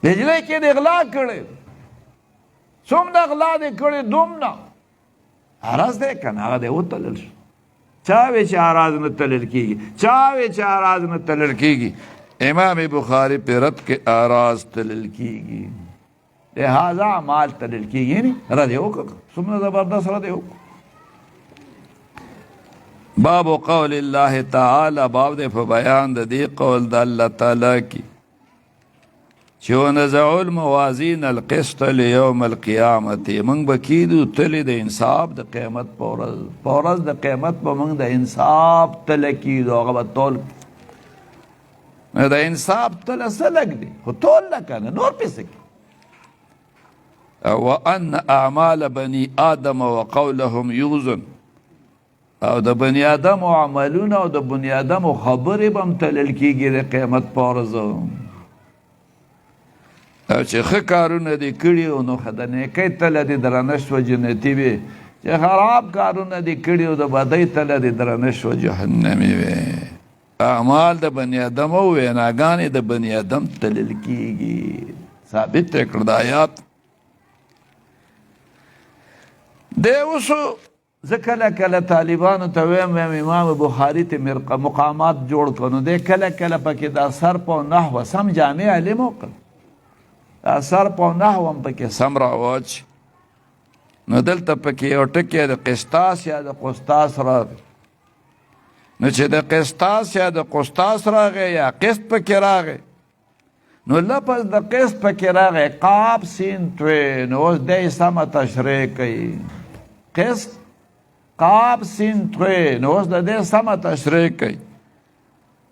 S1: بجلۍ کې دې غلا کړې څومره غلا دې کړې دومره عرض دی که نه هغه دی وتلل شو چا وی چې اعراض نه تلل کېږي چا وی چې اعراض نه تلل کېږي امام بخاري په رد کې اعراض تلل کېږي لہذا اعمال تلل کېږي یعنی رد یې وکړه څومره زبردست رد یې وکړه باب قول الله تعالی باب دی په بیان د دې قول د الله تعالی کې چې ونزع الموازین القسط لیوم القیامت موږ به کیدو تلې د انصاف د قیامت په ورځ د قیامت به موږ د انصاف تله کیدو هغه به تول نو د انصاف تله څه لږ دی خو ټول نه که نه نور پسې کې وان اعمال بني آدم وقولهم یوزن او د بني آدم عملونه او د بني آدم خبرې به هم تلل کېږي د قیامت په ورځ او چې ښه کارونه دې کړي او نو د نیکۍ تله دې درنه شوه جنتي وي چې خراب کارونه دې کړي او د بدۍ تله دې درنه شوه جهنمي وي اعمال د بني آدم او ویناګانې د بني آدم تلل کېږي ثابت یې کړ د آیات دی اوسو زه کله کله طالبانو ته ویم امام بخاري ته مقامات جوړ کړو نو دی کله کله پکې دا صرف او نحو سم جامع علم وکړ دا صرف او نحو هم پکې سم راواچ نو دلته پکې یو ټکی د قسطاس یا د قسطاس راغی نو چې د قسطاس یا د قسطاس راغی یا قسط پکې راغی نو لفظ د قسط پکې راغی قاف سین توی نو اوس دی سمه تشریح کوي قسط قاف سین توی نو اوس د دې سمه تشریح کوي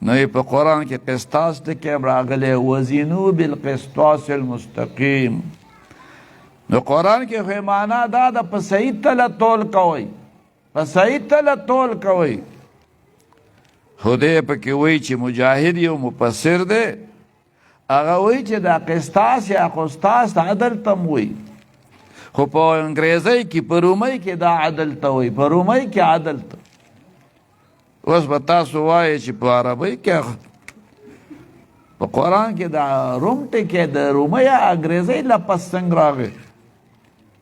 S1: نو په قرآن کې قسطاس ټکی هم راغلی وزنو بالقسطاس المستقیم نو قرآن کې خو معنا دا ده په صحیح تله تول کوئ په صحیح تله تول کوئ خو دی پکې وایي چې مجاهد یو مفسر دی هغه وایي چې دا قسطاس یا قسطاس عدل ته م وایي خو په انګریزۍ کې په رومۍ کې دا عدل ته وایي په رومۍ کې عدل ته اوس به تاسو وایئ چې په عربۍ کې په قرآن کې دا روم ټکی د رومۍ یا انګریزۍ لفظ څنګه راغی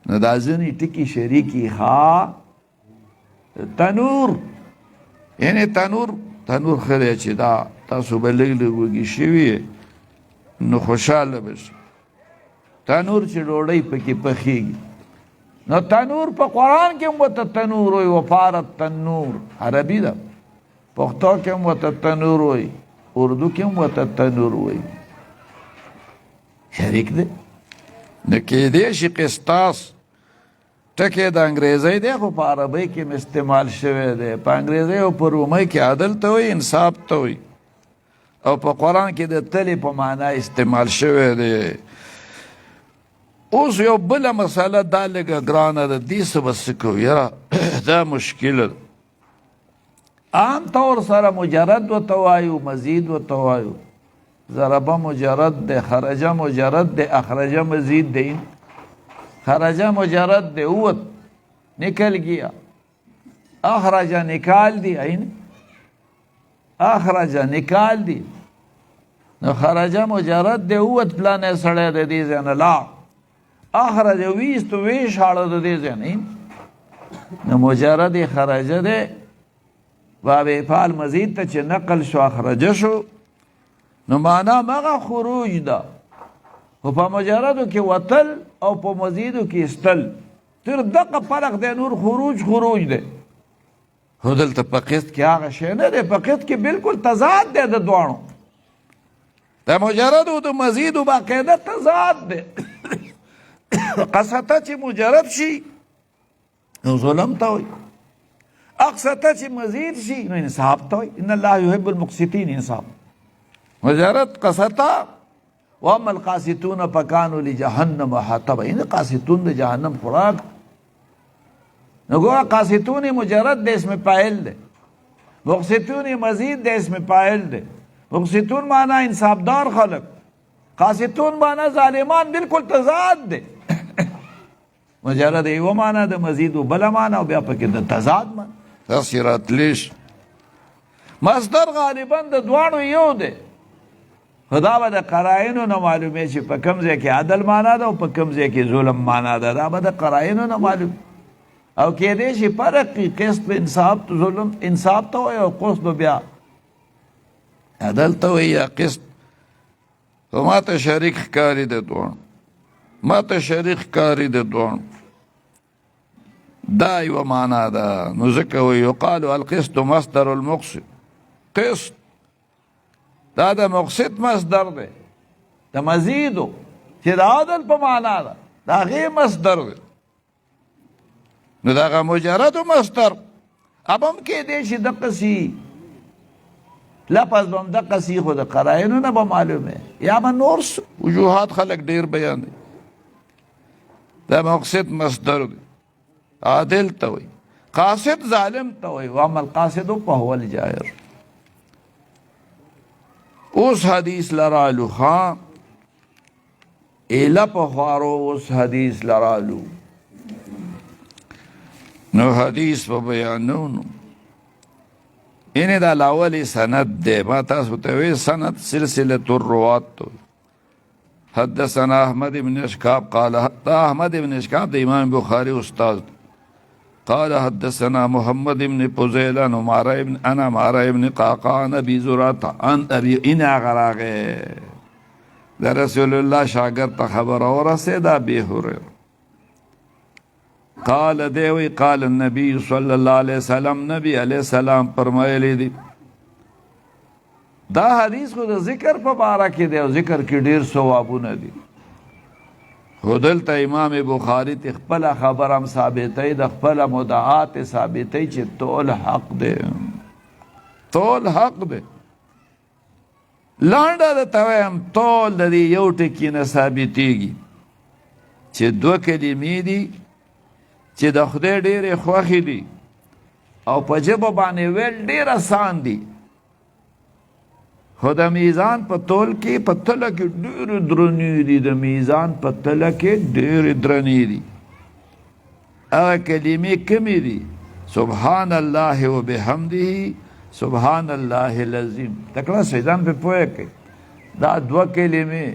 S1: نو دا ځینې ټکي شریکي ها تنور یعنی تنور ښه دی چې دا تاسو به لږ لږ وږي شوي نو خوشحاله به شي تنور چې ډوډۍ پکې پخېږي نو تنور په قرآن کې هم ورته تنور وایي وفارت تنور عربي ده پښتو کې هم ورته تنور وایي اردو کې هم ورته تنور وایي شریک دی نو کېدی شي قسطاس ټکی د انګریزۍ دی خو په عربۍ کې هم استعمال شوی دی په انګریزۍ او په رومۍ کې عدل ته وایي انصاف ته وایي او په قرآن کې د تلې په معنا استعمال شوی دی اوس یو بله مسله دا لږه ګرانه ده دې څه به څه کوو یاره دا مشکله ده عام طور سره مجرد ورته وایو مزید ورته وایو ضربه مجرد ده خرجه مجرد ده اخرجه مزید ده خرجه مجرد ده اوت نکل گیا اخرجه نکال دی این اخرجه نکال دی نو خرجه مجرد ده اوت پلانه سړی د دې ځای نه لاړ اخرجه ویست ویشاړه د دې ځای نه نو مجرد خرجه ده باب افعال مزید ته چې نقل شو اخرجه شو نو معنا مغه خروج ده خو په مجردو کې وتل او په مزیدو کې استل تر دغه فرق دی نور خروج دی خو دلته په قسط کې هغه شی نه دی په قسط کې بالکل تضاد دی د دواړو د مجردو د مزیدو باقاعده تضاد دی قسطه چې مجرد شي نو ظلم ته وایي اقسطه چې مزید شي نو انصاف ته وایي ان الله یحب المقسطین انصاف مجرد قسطه واما القاسطون فكانوا لجهنم حطبا ان قاسطون د جهنم خوراک نو ګوره قاسطون مجرد د اسم فاعل ده مقسطون مزید د اسم فاعل ده مقسطون معنی انصافدار خلق قاسطون معنی ظالمان بالکل تضاد ده مجرد یو معنی د مزید و بل معنی او بیا پکې د تضاد معنی تصیرات لیش مصدر غالبا د دواړو یو ده خدا به د قرائنو نه معلومه چې په کوم ځای کې عدل معنا ده او په کوم ځای کې ظلم معنا ده دا به د قرائنو نه معلوم او کېدای شي فرق قسط په انصاف ظلم انصاف ته وایي او قسط بیا عدل ته وایي یا قسط خو ما ته شریک ښکاري د دواړو ما ته شریک ښکاري د دواړو دا یوه معنا ده نو ځکه وایي یقال القسط مصدر المقسط قسط دا د مقسط مصدر دی د مزیدو چې د عدل په معنا ده د هغې مصدر دی نو د هغه مجردو مصدر اب هم کېدی شي دقسې لفظ به هم دقسې خو د قرائنو نه به معلومه یا به نور وجوهات خلک ډېر بیان دی دا مقصد مصدر دی عادل ته وایي قاصد ظالم ته وایي واما القاصد فهو الجائر اوس حدیث لرالو ها ایله په خوارو اوس حدیث لرالو نو حدیث په بیانو نو اینه دا لاولی سند ده ما تاسو ته وی سند سلسله الروات تو حدثنا احمد بن اشکاب قال احمد بن اشکاب د امام بخاری استاد قال حدثنا محمد بن فضيل عن عمار بن قعقاع عن ابي زرعه عن ابي ان غراغه ده رسول الله شاگرد خبر ورسید ابي هريره قال دیوی قال النبی صلی اللہ علیہ وسلم نبی علیہ السلام فرمایلی دی دا حدیث خو د ذکر په باره کې دی او ذکر کې ډیر ثوابونه دي خو دلته امام بخاری ته خپل خبر هم ثابتوي د خپل مدعات ثابتوي چې ټول حق دی ټول حق دی لانډه درته وایم ټول د دې یو ټکي نه ثابتېږي چې دوه کلمې دي چې د خدای ډېرې خوښې دي او په ژبه باندې ویل ډېر آسان دي خو د میزان په تول کې په تله کې ډېرې درنې دي د میزان په تله کې ډېرې درنې دي هغه کلمې کمې دي سبحان الله وبحمده سبحان الله العظیم تکړه شیطان په پوهه کوي دا دوه کلمې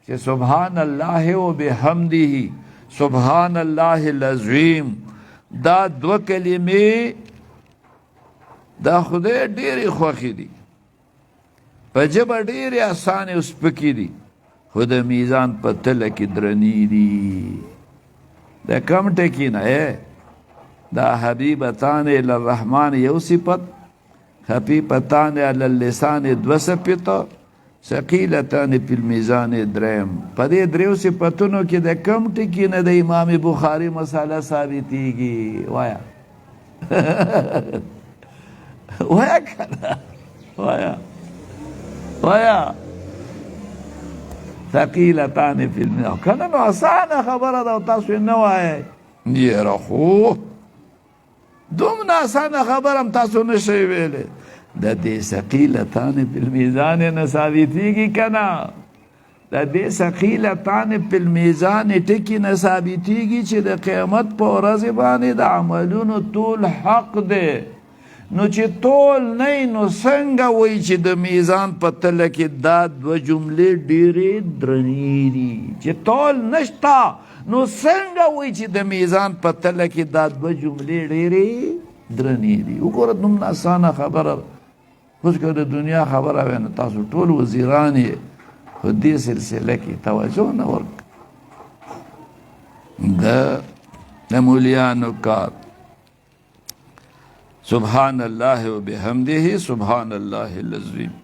S1: چې سبحان الله وبحمده سبحان الله العظیم دا دو کلمې دا خدای ډېرې خوښې دي په ژبه ډېرې اسانې او سپکې دي خو د میزان په تله کې درنې دي د کم ټکي نه دا حبیبتان الی الرحمن یو صفت خفیفتان علی اللسان دو صفت ثقیلتان فی المیزان دریم په دې دریو صفتونو کې د کم ټکي نه د امام بخاری مساله ثابتېږي وایا وایا کنه وایا وایا ثقیلتان فی المیزان کنه نو اسانه خبره ده او تاسو نه وایئ یاره خو دومره اسانه خبره هم تاسو نشئ ویلی د دې ثقیلتان فی المیزان نه ثابتېږي که نه د دې ثقیلتان فی المیزان ټکي نه ثابتېږي چې د قیامت په ورځ باندې د عملونو ټول حق دی نو چې ټول نه نو څنګه وایي چې د میزان په تله کې دا دوه جملې ډېرې درنې دي چې ټول نشته نو څنګه وایي چې د میزان په تله کې دا دوه جملې ډېرې درنې دي وګوره دومره اسانه خبره اوس که د دنیا خبره وی نو تاسو ټول وزیران یې خو دې سلسله کې توجه نه ورک د مولیانو کار سبحان الله وبحمده سبحان الله العظیم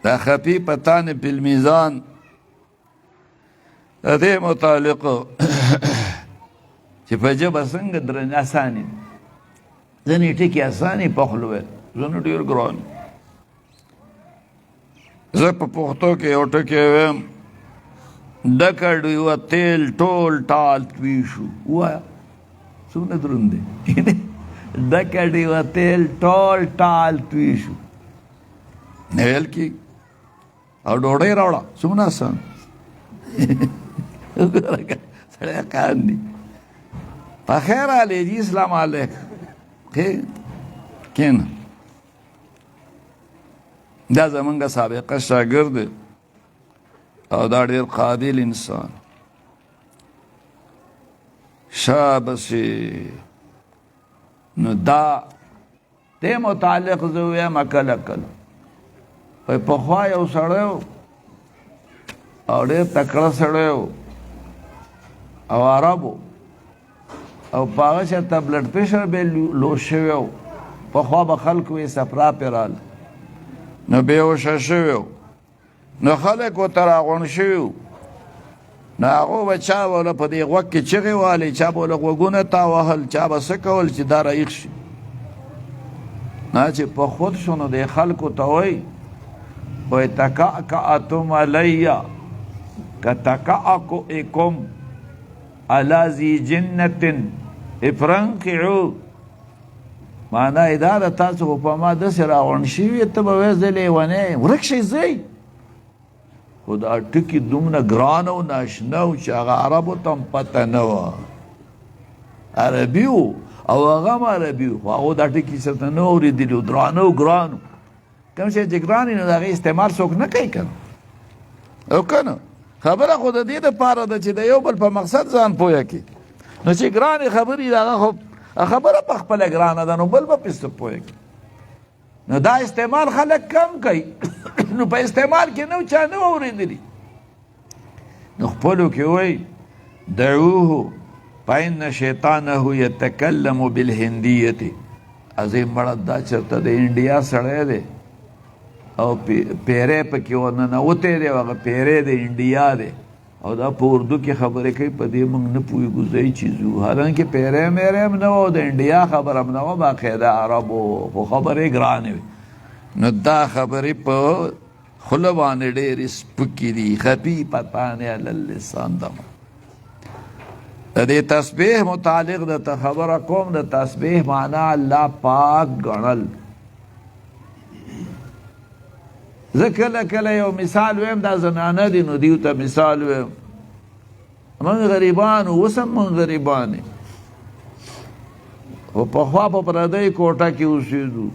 S1: دا خفیفتان فی المیزان د دې متعلق چې په ژبه څنګه درنې اسانې ځینې ټکي اسانې په خوله ویل ځینې ډېر ګران زه په پښتو کې یو ټکی ویم ډکه ډیوه تیل ټول ټال توی شو ووایه څومره دروند دی ډکه ډیوه تیل ټول ټال توی شو نه ویل کی او ډوډۍ راوړه څومره آسان سړی کاندي په خیر علی جی اسلام علیکم کین دا زمونږ سابقه شاګرد او دا ډېر قابل انسان شابسي نو دا دې متعلق زه ویم کله کله پخوا یو سړی و او ډېر تکړه سړی و او عرب و او په هغه چېرته بلډ پریشر به لو شوی و پخوا به خلکو یې صفرا پې راله نو بېهوشه شوی و نو خلک ورته راغونډ شوي وو نو هغو به چا به په دې غوږ کې چغې والې چا به له غوږونه تاوهل چا به څه کول چې دا رایښ شي نه چې په خود شو نو د خلکو ته وایي وایي تکعکعتم علی کتکعکعکم علی ذی جنة افرنقعوا معنا یې دا ده تاسو خو په ما داسې راغونډ شوي ته به وایې زه لیونی یم ورک شئ ځئ خو دا ټکي دومره ګران او ناشنا و چې هغه عربو ته هم پته نه وه عربي و او هغه هم عربي و خو هغو دا ټکي څه ته نه اورېدلي و درانه و ګران کوم شی چې ګران وي نو د هغې استعمال څوک نه کوي که نه او که نه خبره خو د دې دپاره ده چې د یو بل په مقصد ځان پویه کړي نو چې ګرانې خبرې د هغه خو خبره په خپله ګرانه ده نو بل به پسې پویه کړي نو دا استعمال خلک کم کوي نو په استعمال کې نو چا نه اورېدلي نو خپلو کې وایي دعوه فإن شیطانه یتکلم بالهندیة عظیم مړه دا چېرته د انډیا سړی دی او پیری پکې ورننوتی دی هغه پیری د انډیا دی او دا په اردو کې خبرې کوي په دې موږ نه پوهېږو ځای چې ځو حالانکې پیری میری هم نه و او د انډیا خبره هم نه وه باقاعده عربو خو خبرې ګرانې وې نو دا خبرې په خوله باندې ډېرې سپکې دي خفیفتان علی اللسان دمه د دې تسبیح متعلق درته خبره کوم د تسبیح معنا الله پاک ګڼل زه کله کله یو مثال ویم دا زنانه دي نو دیو ته مثال ویم موږ غریبان اوس هم موږ غریبان خو پخوا په پردۍ کوټه کې اوسېدو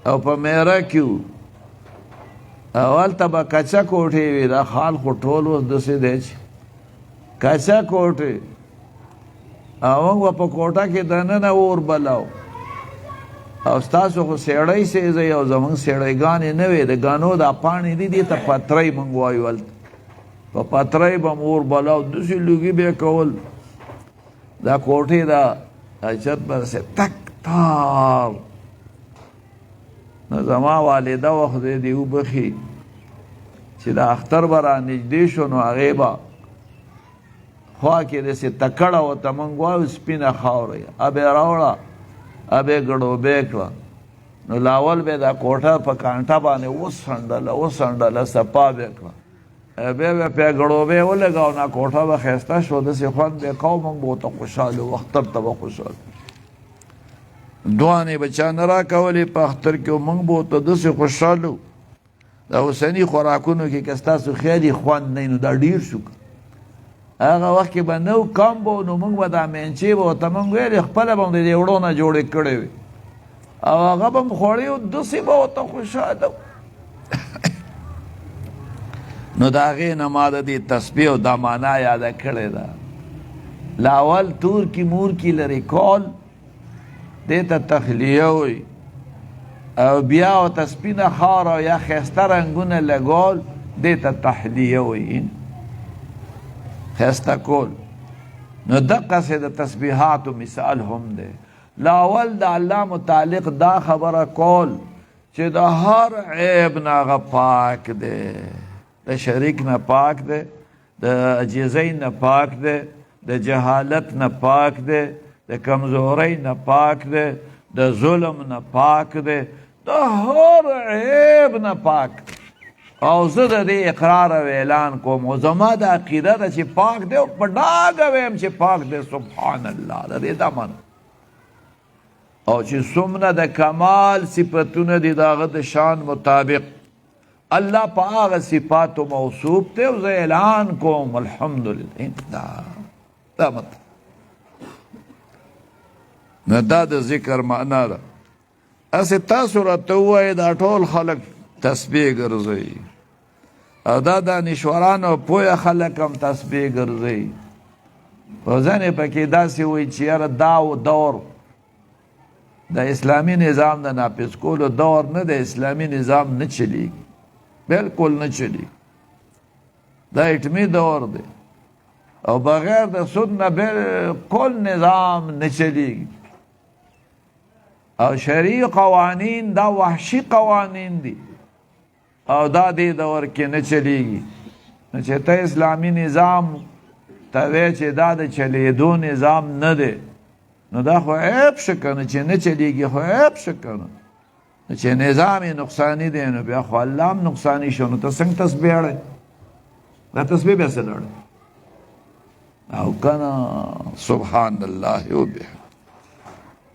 S1: او په میره کې وو او هلته به کچه کوټې وي دا خال خو ټول اوس داسې دی چې کچه کوټې او موږ به په کوټه کې دننه اور بلاو او ستاسو خو سیړی سیځئ او زموږ سیړیګانې نه وې د ګنو دا پاڼې دي دې ته پتری موږ وایو هلته په پتری به م اور بلاو داسې لوګي به یې کول دا کوټې دا چت به داسې تک تار نو زما والده وخت دې وبخي چې د اختر به را نږدې شو نو هغې به خوا کې داسې تکړه ورته موږ وایو سپینه خاوره یې ابې راوړه ابې ګړوبې کړه نو لاول به دا کوټه په کانټه باندې وڅنډله صفا به یې کړه بیا به پرې ګړوبې ولګاو نه کوټه به ښایسته شو داسې خوند به یې کوو موږ به ورته خوشحاله وو اختر ته به خوشحاله دعانې به چا نه راکولې په اختر کې موږ به ورته داسې خوشحاله د اوسني خوراکونو کې که ستاسو خیال یې خوند نه نو دا ډېر شو هغه وخت کې به نه و کم به نو موږ به دا مینچې به ورته موږ ویلې خپله به م د دې وړو نه جوړې کړې وې او هغه به م خوړې و داسې به ورته خوشحاله و نو د هغې نه ما د دې تسبیح او دا معنا یاده کړې ده لاول تور کې مور کې لرې کول دې ته تخلیه وایي او بیا ورته سپینه خاوره او یا ښایسته رنګونه لګول دې ته تحلیه وایي خیسته کول نو دقسې د تسبیحاتو مثال هم دی لاول د الله متعلق دا خبره کول چې د هر عیب نه هغه پاک دی د شریک نه پاک دی د عجزۍ نه پاک دی د جهالت نه پاک دی د کمزورۍ نه پاک دی د ظلم نه پاک دی د هر عیب نه پاک دی او زه د دې اقرار او اعلان کوم او زما د عقیده ده چې پاک دی او په ډاګه ویم چې پاک دی سبحان الله د دې دا معنی او چې څومره د کمال صفتونه دي د هغه د شان مطابق الله په هغه صفاتو موصوف دی او زه اعلان کوم الحمدلله دا مطلب نو دا د ذکر معنا ده هسې تاسو راته ووایئ دا ټول خلک تسبیح ګرځوي او دا دانشوران او پوهه خلک هم تسبیح ګرځوي خو ځینې پکې داسې وایي چې یاره دا دور د اسلامي نظام د نافذ کولو دور نه د اسلامي نظام نه چلیږي بلکل نه چلیږي دا اټمي دور دی او بغیر د سود نه بلکل نظام نه چلیږي او شرعي قوانین دا وحشي قوانین دي او دا دې دور کې نه چلیږي نو چې ته اسلامي نظام ته وایې چې دا د چلیدو نظام نه دی نو دا خو عیب شو کنه چې نه چلیږي خو عیب شو کنه چې نظام نقصانی دی نو بیا خو الله هم نقصانی شو نو ته څنګه تسبیح اړی دا تسبیح بیا څه لړ او کنه سبحان الله وبحمده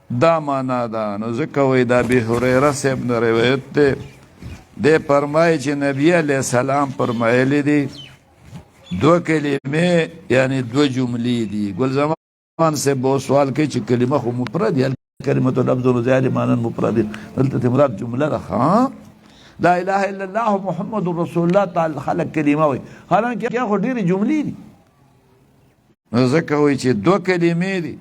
S1: دا معنا ده نو ځکه وایي دا ابي هريره صاحب نه روایت دی دی فرمایي چې نبي علیه السلام فرمایلی دي دو کلمې یعنی دو جملې دي ګل زمان صاحب به سوال کوي چې کلمه خو مفرد یا کلمة لفظ زائد معنى مفرد دلته مراد جمله ده ها لا اله الا الله محمد رسول الله تعالی خلق کلمه وي حالانکه خو ډېرې جملې دي ځکه وایي چې دو کلمې دي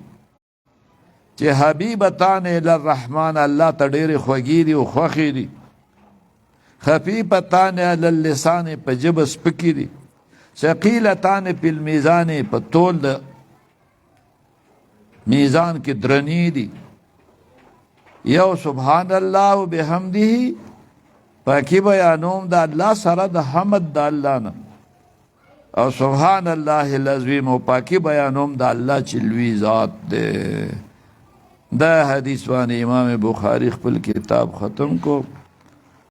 S1: چې حبیبتان الی الرحمن الله ته ډېرې خوږې دي او خوښې دي خفیفتان علی اللسان په ژبه سپکې دي ثقیلتان فی المیزان په تول د میزان کې درنې دي یو سبحان الله وبحمده پاکی بیانوم د الله سره د حمد د الله نه او سبحان الله العظیم او پاکی بیانوم د الله چې لوی ذات دی دا حدیث باندې امام بخاری خپل کتاب ختم کو